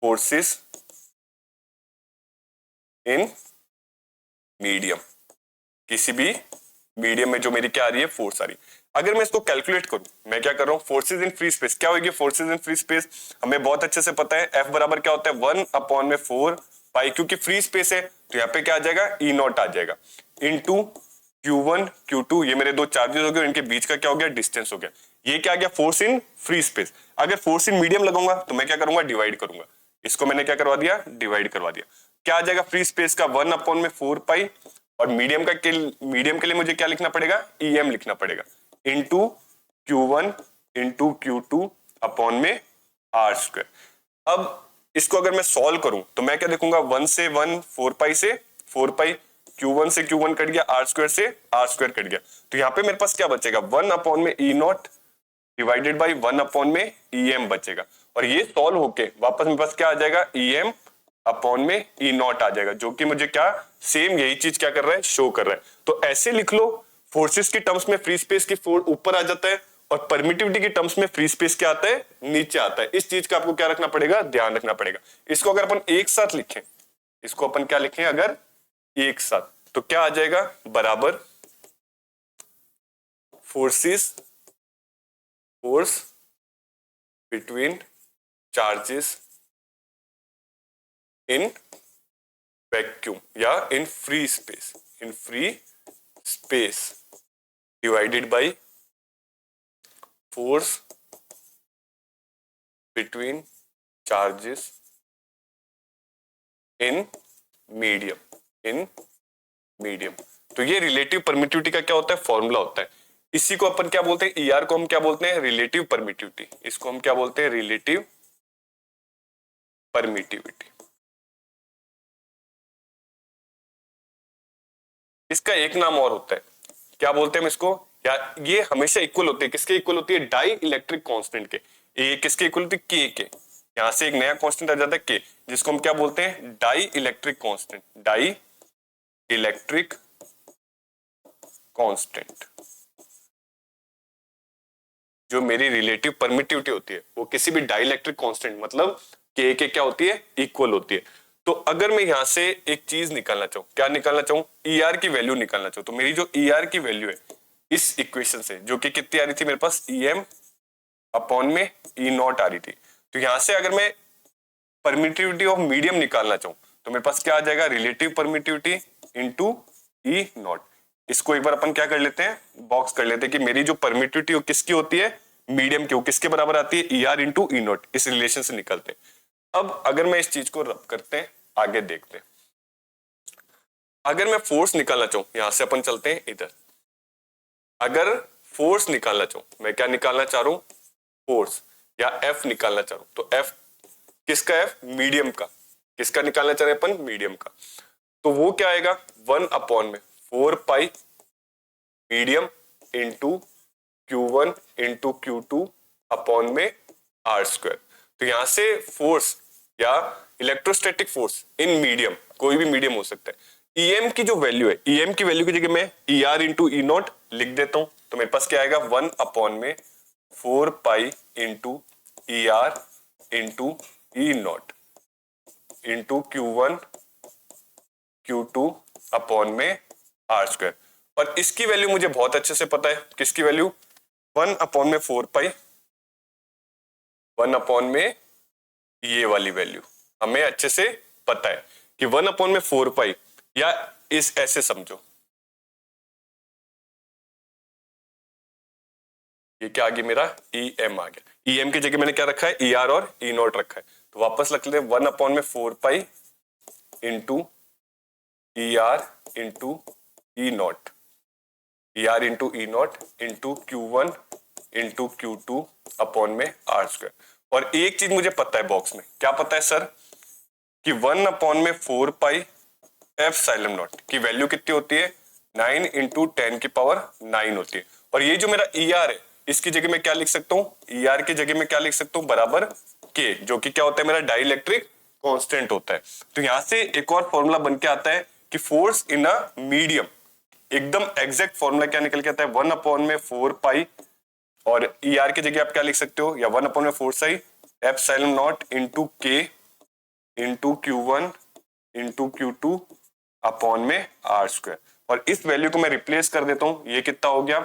forces in medium. किसी भी मीडियम में जो मेरी क्या आ रही है, फोर्स आ रही है। अगर मैं इसको कैलकुलेट करूं, मैं क्या कर रहा हूं, फोर्सेज इन फ्री स्पेस क्या होगी, फोर्सेज इन फ्री स्पेस हमें बहुत अच्छे से पता है, F बराबर क्या होता है, 1/4 पाई, क्योंकि फ्री स्पेस है तो यहाँ पे क्या आ जाएगा, E नॉट आ जाएगा, इनटू Q1 Q2, ये मेरे दो चार्जेस हो गए, इनके बीच का क्या हो गया, डिस्टेंस हो गया। ये क्या आ गया, फोर्स इन फ्री स्पेस। अगर फोर्स इन मीडियम लगाऊंगा तो मैं क्या करूंगा, डिवाइड करूंगा, इसको मैंने क्या करवा दिया, डिवाइड करवा दिया। क्या आ जाएगा, फ्री स्पेस का 1/4 पाई, और मीडियम के लिए मुझे क्या लिखना पड़ेगा, EM लिखना पड़ेगा, into Q1 into Q2 upon में R²। अब इसको अगर मैं सॉल्व करूं तो मैं क्या देखूंगा, 1 से 1 4 पाई से 4 पाई, Q1 से Q1 कट गया, R² से R² कट गया, तो यहाँ पे मेरे पास क्या बचेगा, 1 अपॉन में E not divided by 1 upon में EM बचेगा। और ये सॉल्व होके वापस मेरे पास क्या आ जाएगा, EM अपॉन में E नॉट आ जाएगा, जो कि मुझे क्या सेम यही चीज क्या कर रहा है, शो कर रहा है। तो ऐसे लिख लो, फोर्सेस की टर्म्स में फ्री स्पेस की फोर्स ऊपर आ जाता है, और परमिटिविटी की टर्म्स में फ्री स्पेस क्या आता है, नीचे आता है। इस चीज का आपको क्या रखना पड़ेगा, ध्यान रखना पड़ेगा। इसको अगर अपन एक साथ लिखें, इसको अपन क्या लिखें, अगर एक साथ, तो क्या आ जाएगा, बराबर forces, force between charges in vacuum या in free space, in free space divided by force between charges in medium, in medium. तो ये रिलेटिव परमिटिविटी का क्या होता है, फॉर्मूला होता है। इसी को अपन क्या बोलते हैं, ईआर को हम क्या बोलते हैं, रिलेटिव परमिटिविटी। इसको हम क्या बोलते हैं, रिलेटिव परमिटिविटी। इसका एक नाम और होता है, क्या बोलते हैं हम इसको, या ये हमेशा इक्वल होते हैं, किसके इक्वल होती है, डाई इलेक्ट्रिक कांस्टेंट के। ये किसके इक्वल होती है, के। यहां से एक नया कांस्टेंट आ जाता है के, जिसको हम क्या बोलते हैं, dielectric constant, dielectric constant. जो मेरी रिलेटिव परमिटिविटी होती है वो किसी भी डाई इलेक्ट्रिक कांस्टेंट मतलब के क्या होती है, इक्वल होती है। तो अगर मैं यहां से एक चीज निकालना चाहूं, क्या निकालना चाहूं, ईआर की वैल्यू निकालना चाहूं, तो मेरी जो ईआर की वैल्यू है इस इक्वेशन से, जो कि कितनी आ रही थी मेरे पास, EM अपॉन में E नॉट आ रही थी। तो यहां से अगर मैं परमिटिविटी ऑफ मीडियम निकालना चाहूं तो मेरे पास क्या आ जाएगा, relative permittivity into E not. इसको एक बार अपन क्या कर लेते हैं, बॉक्स कर लेते हैं कि मेरी जो परमिटिविटी वो किसकी होती है, मीडियम की, वो किसके बराबर आती है, ER इंटू E नॉट। इस रिलेशन से निकलते हैं। अब अगर मैं इस चीज को रब करते हैं, आगे देखते हैं। अगर मैं फोर्स निकालना चाहूं, यहां से अपन चलते हैं इधर, अगर फोर्स निकालना चाहूं, मैं क्या निकालना चाह रहा हूं, फोर्स या F निकालना चाह रहा हूं, तो F किसका एफ, मीडियम का, किसका निकालना चाह रहे हैं अपन, मीडियम का। तो वो क्या आएगा 1/4 pi medium into Q1 into Q2 upon में R²। तो यहां से फोर्स या इलेक्ट्रोस्टैटिक फोर्स इन मीडियम, कोई भी मीडियम हो सकता है, EM की जो वैल्यू है, EM की वैल्यू की जगह मैं ER इंटू E0 लिख देता हूं। तो मेरे पास क्या आएगा 1/4 pi into ER into E0 into Q1 Q2 upon में R²। और इसकी वैल्यू मुझे बहुत अच्छे से पता है, किसकी वैल्यू, 1/4 पाई, 1/में ये वाली वैल्यू हमें अच्छे से पता है कि 1/4 पाई, या इस ऐसे समझो, ये क्या आ गया मेरा EM आ गया। EM की जगह मैंने क्या रखा है, ER और E0 रखा है। तो वापस लिख लेते हैं 1/4 pi into ER into E0, ER into E0 into Q1 into Q2 upon में R²। और एक चीज मुझे पता है बॉक्स में, क्या पता है सर, कि 1/4 पाई एप्सिलॉन नॉट की वैल्यू कितनी होती है, 9 इंटू 10⁹ होती है। और ये जो मेरा ER है, इसकी जगह मैं क्या लिख सकता हूँ, ER की जगह में क्या लिख सकता हूँ, बराबर K, जो कि क्या होता है मेरा डाइलेक्ट्रिक कांस्टेंट होता है। तो यहां से एक और फॉर्मूला बन के आता है कि फोर्स इन अ मीडियम, एकदम एग्जैक्ट फॉर्मूला क्या निकल के आता है, 1/4 पाई, और ER की जगह आप क्या लिख सकते हो, या 1/4 epsilon not into K into Q1 into Q2 upon में R²। और इस वैल्यू को मैं रिप्लेस कर देता हूं, ये कितना हो गया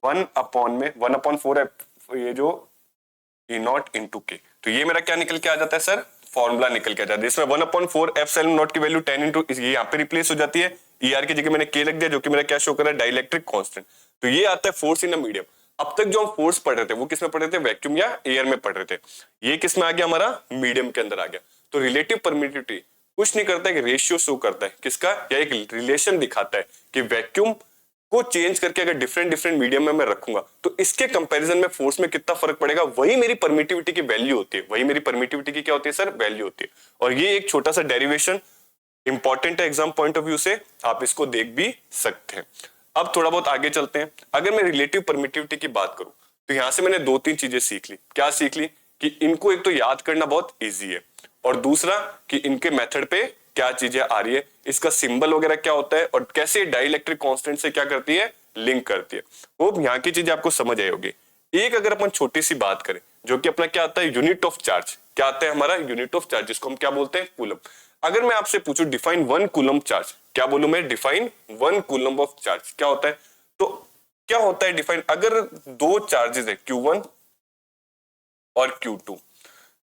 1/4, ये जो E0 इंटू K। तो ये मेरा क्या निकल के आ जाता है सर, फॉर्मूला निकल के आ जाता है, इसमें 1/4 एप्सिलॉन नॉट की वैल्यू 10 इंटू, ये यहाँ पे रिप्लेस हो जाती है, ER की जगह मैंने K लिख दिया, जो कि मेरा क्या शो कर रहा है, डाइलेक्ट्रिक कांस्टेंट। तो ये आता है फोर्स इन अ मीडियम। अब तक जो हम फोर्स पढ़ रहे थे वो किसमें पढ़ रहे थे, वैक्यूम या एयर में पढ़ रहे थे, ये किसमें आ गया, हमारा मीडियम के अंदर आ गया। तो रिलेटिव परमिटिविटी कुछ नहीं करता है, कि रेशियो शो करता है किसका, या एक रिलेशन दिखाता है कि वैक्यूम को चेंज करके अगर डिफरेंट डिफरेंट मीडियम में मैं रखूंगा तो इसके कंपैरिजन में फोर्स में कितना फर्क पड़ेगा, वही मेरी परमिटिविटी की वैल्यू होती है, वही मेरी परमिटिविटी की क्या होती है सर, वैल्यू होती है। और ये एक छोटा सा डेरिवेशन इंपॉर्टेंट है एग्जाम पॉइंट ऑफ व्यू से, आप इसको देख भी सकते हैं। अब थोड़ा बहुत आगे चलते हैं। अगर मैं रिलेटिव परमिटिविटी की बात करूं तो यहां से मैंने 2-3 चीजें सीख ली। क्या सीख ली, कि इनको एक तो याद करना बहुत इजी है, और दूसरा कि इनके मेथड पे क्या चीजें आ रही है, इसका सिंबल वगैरह क्या होता है, और कैसे डाइलेक्ट्रिक कांस्टेंट से क्या करती है, लिंक करती है, वो यहाँ की चीजें आपको समझ आई होगी। एक अगर अपन छोटी सी बात करें, जो कि अपना क्या आता है, यूनिट ऑफ चार्ज, क्या आता है हमारा, यूनिट ऑफ चार्ज, जिसको हम क्या बोलते हैं, कूलम। अगर मैं आपसे पूछूं डिफाइन 1 कूलम चार्ज, क्या बोलूं मैं, डिफाइन 1 कूलम ऑफ चार्ज क्या होता है, तो क्या होता है डिफाइन, अगर दो चार्जेस है Q1 और Q2,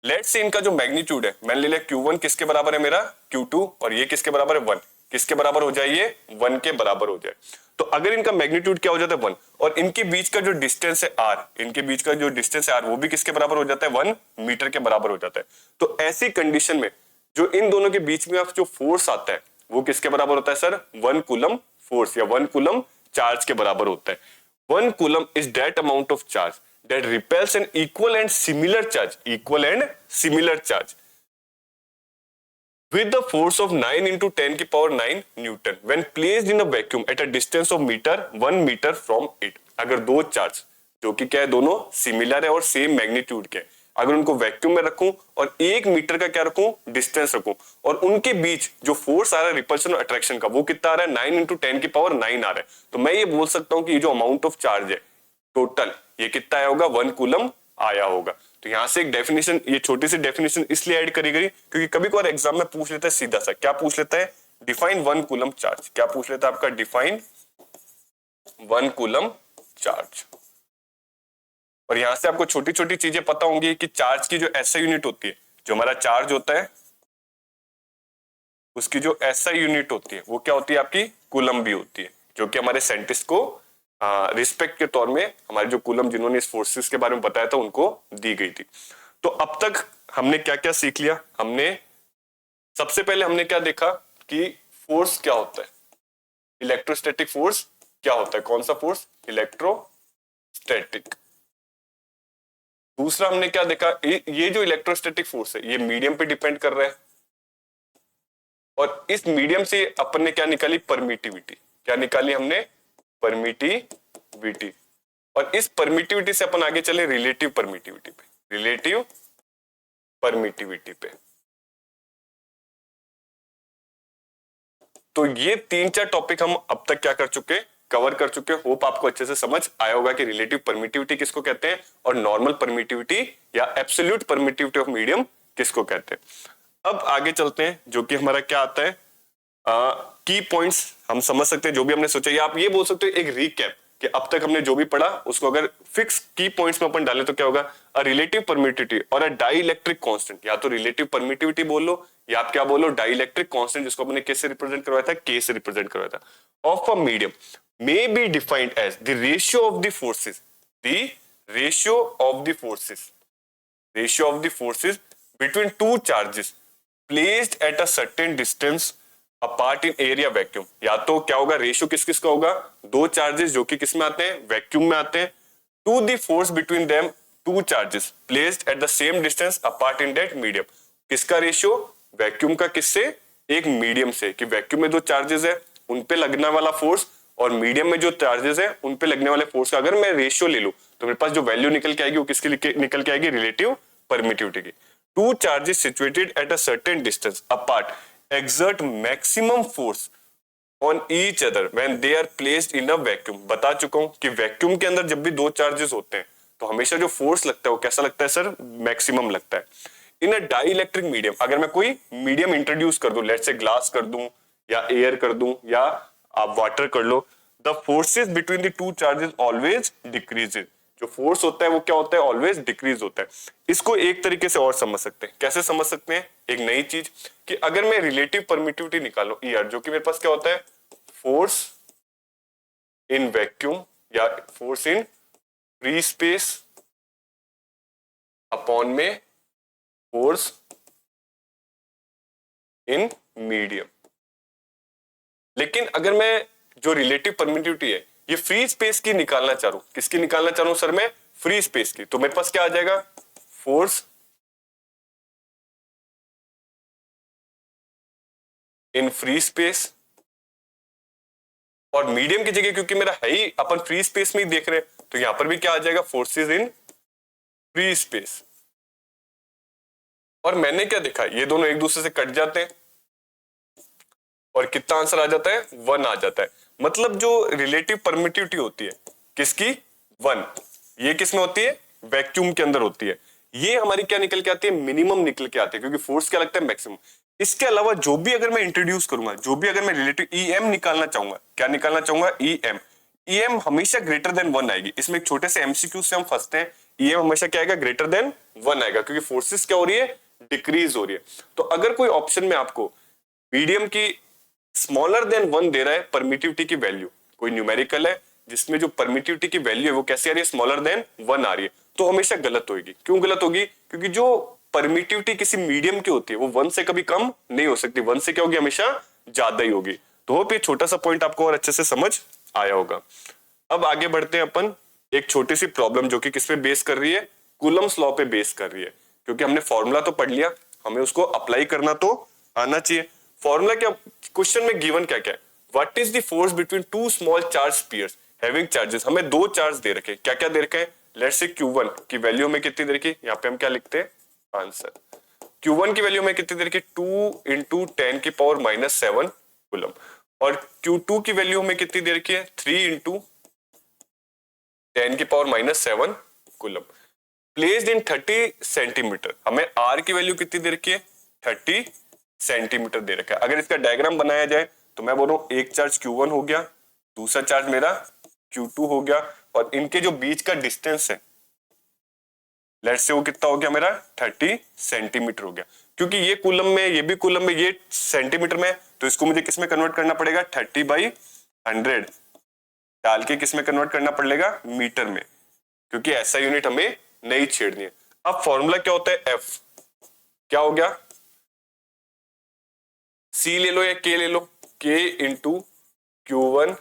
लेट्स से इनका जो मैग्नीट्यूड है, मैंने ले लिया Q1 किसके बराबर है मेरा, Q2, और ये किसके बराबर है 1, किसके बराबर हो जाए, ये 1 के बराबर हो जाए। तो अगर इनका मैग्नीट्यूड क्या हो जाता है 1, और इनके बीच का जो डिस्टेंस है R, इनके बीच का जो डिस्टेंस है R, वो भी किसके बराबर हो जाता है, 1 मीटर के बराबर हो जाता है। तो ऐसी कंडीशन में जो इन दोनों के बीच में जो फोर्स आता है वो किसके बराबर होता है सर, 1 कूलम फोर्स या 1 कूलम चार्ज के बराबर होता है। 1 coulomb is that amount of charge that repels an equal and similar charge with the force of 9 into 10⁹ Newton when placed in a vacuum at a distance of 1 meter from it। अगर दो चार्ज जो कि क्या है, दोनों सिमिलर है और सेम मैग्नीट्यूड के, अगर उनको वैक्यूम में रखूं और 1 मीटर का क्या रखूं, डिस्टेंस रखूं, और उनके बीच जो फोर्स आ रहा है रिपल्शन और अट्रैक्शन का, वो कितना आ रहा है, 9 into 10⁹ आ रहा है, तो मैं ये बोल सकता हूं कि ये जो अमाउंट ऑफ चार्ज है टोटल, ये कितना आया होगा, 1 कूलम आया होगा। तो यहां से एक डेफिनेशन, ये छोटी सी डेफिनेशन इसलिए ऐड करी गई क्योंकि कभी कभार एग्जाम में पूछ लेता है सीधा सा, क्या पूछ लेता है, डिफाइन 1 कूलम चार्ज, क्या पूछ लेता है आपका, डिफाइन 1 कूलम चार्ज। और यहां से आपको छोटी छोटी चीजें पता होंगी कि चार्ज की जो एसआई यूनिट होती है, जो हमारा चार्ज होता है उसकी जो एसआई यूनिट होती है वो क्या होती है आपकी, कूलम भी होती है, जो कि हमारे साइंटिस्ट को रिस्पेक्ट के तौर में हमारे जो कूलम जिन्होंने इस फोर्सेस के बारे में बताया था उनको दी गई थी। तो अब तक हमने क्या क्या सीख लिया, हमने सबसे पहले हमने क्या देखा कि फोर्स क्या होता है, इलेक्ट्रोस्टैटिक फोर्स क्या होता है, कौन सा फोर्स, इलेक्ट्रोस्टैटिक। दूसरा हमने क्या देखा, ये जो इलेक्ट्रोस्टैटिक फोर्स है ये मीडियम पे डिपेंड कर रहा है, और इस मीडियम से अपन ने क्या निकाली, परमिटिविटी। क्या निकाली हमने, परमिटिविटी। और इस परमिटिविटी से अपन आगे चले रिलेटिव परमिटिविटी पे, रिलेटिव परमिटिविटी पे। तो ये 3-4 टॉपिक हम अब तक क्या कर चुके, कवर कर चुके। होप आपको अच्छे से समझ आया होगा कि रिलेटिव परमिटिविटी किसको कहते हैं और नॉर्मल परमिटिविटी या एब्सोल्यूट परमिटिविटी ऑफ मीडियम किसको कहते हैं। अब आगे चलते हैं, जो कि हमारा क्या आता है, की पॉइंट्स हम समझ सकते हैं जो भी हमने सोचा, या आप ये बोल सकते हो एक रीकैप कि अब तक हमने जो भी पढ़ा उसको अगर फिक्स की पॉइंट्स में अपन डालें तो क्या होगा, अ रिलेटिव परमिटिविटी और अ डाइलेक्ट्रिक कांस्टेंट। या तो रिलेटिव परमिटिविटी बोल लो या आप क्या बोलो, डाइलेक्ट्रिक कांस्टेंट, जिसको हमने किससे रिप्रेजेंट करवाया था, के से रिप्रेजेंट करवाया था, of a medium may be defined as the ratio of the forces, the ratio of the forces, ratio of the forces between two charges placed at a certain distance apart in area vacuum। या तो क्या होगा, रेशियो किस किस का होगा, दो चार्जेस जो कि किस में आते हैं, वैक्यूम में आते हैं, to the force between them two charges placed at the same distance apart in that medium. किसका रेशियो, वैक्यूम का किससे, एक मीडियम से, कि वैक्यूम में दो चार्जेस है उन पे लगने वाला फोर्स और मीडियम में जो चार्जेस है उन पे लगने वाले फोर्स का अगर मैं रेशियो ले लूं तो मेरे पास जो वैल्यू निकल के आएगी वो किसकी निकल के आएगी, रिलेटिव परमिटिविटी की। Two charges situated at a certain distance apart exert maximum force on each other when they are placed in a vacuum. बता चुका हूं कि वैक्यूम के अंदर जब भी दो चार्जेस होते हैं तो हमेशा जो फोर्स लगता है वो कैसा लगता है सर, मैक्सिमम लगता है। इन अ डाइलेक्ट्रिक मीडियम, अगर मैं कोई मीडियम इंट्रोड्यूस कर दूं, लेट्स से ग्लास कर दूं या एयर कर दूं या आप वाटर कर लो, the forces between the two charges always decreases. जो फोर्स होता है वो क्या होता है, ऑलवेज डिक्रीज होता है। इसको एक तरीके से और समझ सकते हैं, कैसे समझ सकते हैं, एक नई चीज कि अगर मैं रिलेटिव परमिटिविटी निकालूं ईआर, जो कि मेरे पास क्या होता है, फोर्स इन वैक्यूम या force in free space upon में फोर्स इन मीडियम। लेकिन अगर मैं जो रिलेटिव परमिटिविटी है ये फ्री स्पेस की निकालना चाह रहा हूं, किसकी निकालना चाह रहा हूं सर मैं, फ्री स्पेस की, तो मेरे पास क्या आ जाएगा, फोर्स इन फ्री स्पेस। और मीडियम की जगह क्योंकि मेरा है ही अपन फ्री स्पेस में ही देख रहे हैं तो यहां पर भी क्या आ जाएगा, फोर्सेस इन फ्री स्पेस। और मैंने क्या देखा, ये दोनों एक दूसरे से कट जाते हैं और कितना आंसर आ जाता है, 1 आ जाता है। मतलब जो रिलेटिव परमिटिविटी होती है किसकी, 1, ये किस में होती है, वैक्यूम के अंदर होती है। ये हमारी क्या निकल के आती है, मिनिमम निकल के आती है, क्योंकि फोर्स क्या लगता है, मैक्सिमम। इसके अलावा जो भी अगर मैं इंट्रोड्यूस करूंगा, जो भी अगर मैं रिलेटिव ईएम निकालना चाहूंगा, क्या निकालना चाहूंगा, ईएम, ईएम हमेशा ग्रेटर देन 1 आएगी। इसमें एक छोटे से एमसीक्यू से हम फंसते हैं, ईएम हमेशा क्या आएगा, ग्रेटर देन 1 आएगा, क्योंकि फोर्सेस क्या हो रही है, डिक्रीज हो रही है। तो अगर कोई ऑप्शन में आपको मीडियम की स्मॉलर देन 1 दे रहा है परमिटिविटी की वैल्यू, कोई न्यूमेरिकल है जिसमें जो परमिटिविटी की वैल्यू है वो कैसी आ रही है, स्मॉलर देन 1 आ रही है, तो हमेशा गलत होगी। क्यों गलत होगी, क्योंकि जो परमिटिविटी किसी मीडियम की होती है वो 1 से कभी कम नहीं हो सकती, 1 से क्या होगी, हमेशा ज्यादा ही होगी। तो होप ये छोटा सा पॉइंट आपको और अच्छे से समझ आया होगा। अब आगे बढ़ते हैं अपन, एक छोटी सी प्रॉब्लम जो कि किस पे बेस कर रही है, कूलम्स लॉ पे बेस कर रही है। क्योंकि हमने फॉर्मूला तो पढ़ लिया, हमें उसको अप्लाई करना तो आना चाहिए। फॉर्मूला क्या, क्वेश्चन में गिवन क्या क्या है, what is the force between two small charge spheres having charges. हमें दो चार्ज दे रखे, क्या क्या दे रखे हैं, लेट्स से Q1 की वैल्यू हमें कितनी दे रखी है, यहाँ पे हम क्या लिखते हैं आंसर, Q1 की वैल्यू हमें कितनी दे रखी है, 2 इंटू 10 की पावर -7 कूलम, और Q2 की वैल्यू हमें कितनी दे रखी है, 3 इंटू 10 की power -7 coulomb, placed in 30 centimetre. हमें R की वैल्यू कितनी दे रखी है, 30 सेंटीमीटर दे रखा है। अगर इसका डायग्राम बनाया जाए तो मैं बोलूं एक चार्ज Q1 हो गया, दूसरा चार्ज मेरा Q2 हो गया, और इनके जो बीच का डिस्टेंस है लेट्स से वो कितना हो गया मेरा, 30 सेंटीमीटर हो गया। क्योंकि ये कूलम में, ये भी कूलम में, ये सेंटीमीटर में, तो इसको मुझे किस में कन्वर्ट करना पड़ेगा, 30/100 डाल के किस में कन्वर्ट करना पड़ेगा, मीटर में, क्योंकि ऐसा यूनिट हमें नहीं छेड़नी है। अब फॉर्मूला क्या होता है, F क्या हो गया, C ले लो या K ले लो, K into Q1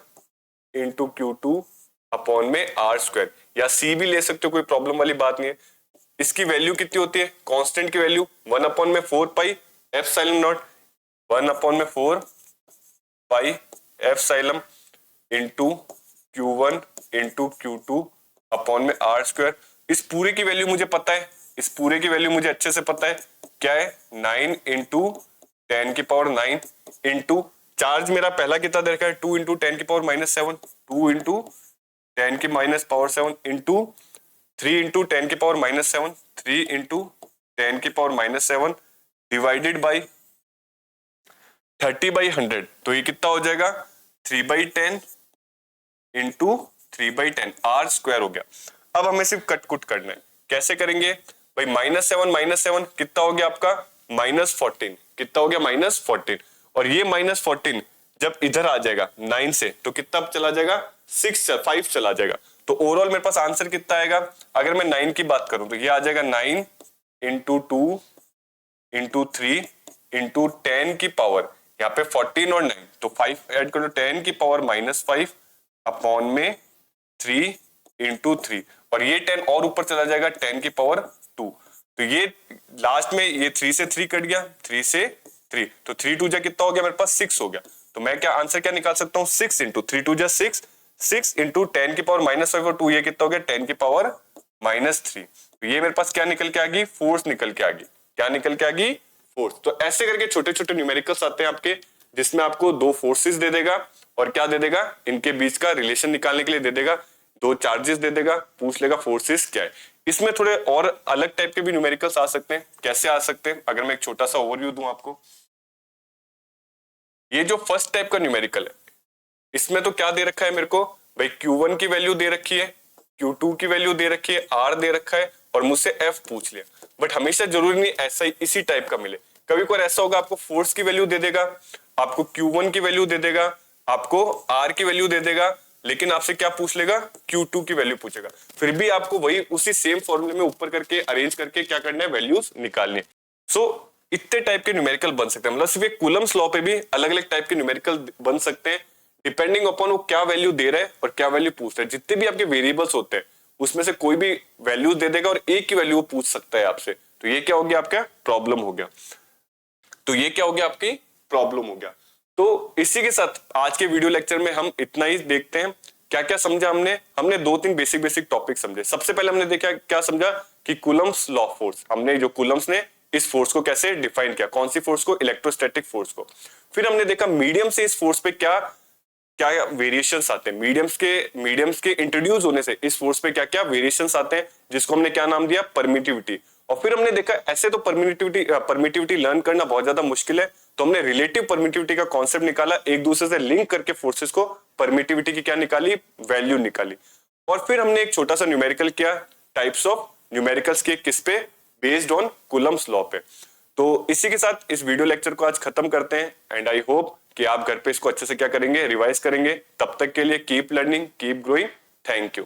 into Q2 upon में R स्क्वायर, या C भी ले सकते हो, कोई प्रॉब्लम वाली बात नहीं है। इसकी वैल्यू कितनी होती है, कांस्टेंट की value 1/4 epsilon not, 1/4 epsilon into Q1 into Q2 upon में R²। इस पूरे की वैल्यू मुझे पता है, इस पूरे की वैल्यू मुझे अच्छे से पता है, क्या है 9 इंटू 10⁻9 इंटू चार्ज मेरा पहला कितना दे रखा है 2 into 10⁻⁷, 2 into 10⁻⁷ into 3 into 10⁻⁷, 3 into 10⁻⁷ divided by 30/100, तो ये कितना हो जाएगा 3/10 इंटू 3/10 R² हो गया। अब हमें सिर्फ कट कुट करना है, कैसे करेंगे भाई, -7 कितना हो गया आपका -14, कितना हो गया -14, और ये -14 जब इधर आ जाएगा 9 से तो कितना चला जाएगा 5 चला जाएगा। तो ओवरऑल मेरे पास आंसर कितना आएगा, अगर मैं 9 की बात करूं तो ये आ जाएगा 9 इंटू 2 इंटू 3 इंटू 10 की पावर, यहाँ पे 14 और 9 तो 5 ऐड करो, 10 की पावर -5 अपॉन में 3 इंटू 3, और ये 10 और ऊपर चला जाएगा 10 की पावर 2, तो ये लास्ट में ये 3 से 3 कट गया, 3 से 3, तो 3 2 जा कितना हो गया मेरे पास 6 हो गया। तो मैं क्या आंसर क्या निकाल सकता हूँ 6 इंटू 3 2 जा 6, 6 इंटू 10 की पावर -5 और 2, ये कितना हो गया 10 की पावर -3, तो ये मेरे पास क्या निकल के आ गई फोर्स निकल के आ गई, क्या निकल के आ गई फोर्स। तो ऐसे करके छोटे छोटे न्यूमेरिकल्स आते हैं आपके, जिसमें आपको दो फोर्सेस दे देगा और क्या दे देगा, इनके बीच का रिलेशन निकालने के लिए दे देगा, दो चार्जेस दे देगा, पूछ लेगा फोर्सेस क्या है। इसमें थोड़े और अलग टाइप के भी न्यूमेरिकल्स आ सकते हैं, कैसे आ सकते हैं अगर मैं एक छोटा सा ओवरव्यू दूं आपको। ये जो फर्स्ट टाइप का न्यूमेरिकल है, इसमें तो क्या दे रखा है मेरे को भाई, Q1 की वैल्यू दे रखी है, Q2 की वैल्यू दे रखी है, R दे रखा है और मुझसे F पूछ लिया। बट हमेशा जरूरी नहीं ऐसा ही इसी टाइप का मिले, कभी कोई ऐसा होगा आपको फोर्स की वैल्यू दे देगा, आपको Q1 की वैल्यू दे देगा, आपको R की वैल्यू दे देगा, लेकिन आपसे क्या पूछ लेगा Q2 की वैल्यू पूछेगा, फिर भी आपको वही उसी सेम फॉर्मूले में ऊपर करके अरेंज करके क्या करना है वैल्यूज निकालनी है। सो इतने टाइप के न्यूमेरिकल बन सकते हैं, मतलब सिर्फ एक कूलम्स लॉ पे भी अलग अलग टाइप के न्यूमेरिकल बन सकते हैं, डिपेंडिंग अपॉन वो क्या वैल्यू दे रहा है और क्या वैल्यू पूछ रहा है। जितने भी आपके वेरिएबल्स होते हैं उसमें से कोई भी वैल्यूज दे देगा और एक की वैल्यू वो पूछ सकता है आपसे, तो ये क्या हो गया आपका प्रॉब्लम हो गया, तो ये क्या हो गया आपकी प्रॉब्लम हो गया। तो इसी के साथ आज के वीडियो लेक्चर में हम इतना ही देखते हैं, क्या क्या समझा हमने 2-3 बेसिक टॉपिक समझे। सबसे पहले हमने देखा क्या समझा कि कूलम्स लॉ फोर्स, हमने जो कूलम्स ने इस फोर्स को कैसे डिफाइन किया, कौन सी फोर्स को, इलेक्ट्रोस्टैटिक फोर्स को। फिर हमने देखा मीडियम से इस फोर्स पे क्या क्या वेरिएशंस आते हैं, मीडियम्स के इंट्रोड्यूस होने से इस फोर्स पे क्या क्या वेरिएशंस आते हैं, जिसको हमने क्या नाम दिया परमिटिविटी। और फिर हमने देखा ऐसे तो परमिटिविटी लर्न करना बहुत ज्यादा मुश्किल है, तो हमने रिलेटिव परमिटिविटी का कॉन्सेप्ट निकाला, एक दूसरे से लिंक करके फोर्सेस को परमिटिविटी की क्या निकाली वैल्यू निकाली। और फिर हमने एक छोटा सा न्यूमेरिकल किया, टाइप्स ऑफ न्यूमेरिकल्स के किस पे, बेस्ड ऑन कूलम्स लॉ पे। तो इसी के साथ इस वीडियो लेक्चर को आज खत्म करते हैं एंड आई होप कि आप घर पे इसको अच्छे से क्या करेंगे रिवाइज करेंगे। तब तक के लिए keep learning keep growing, thank you.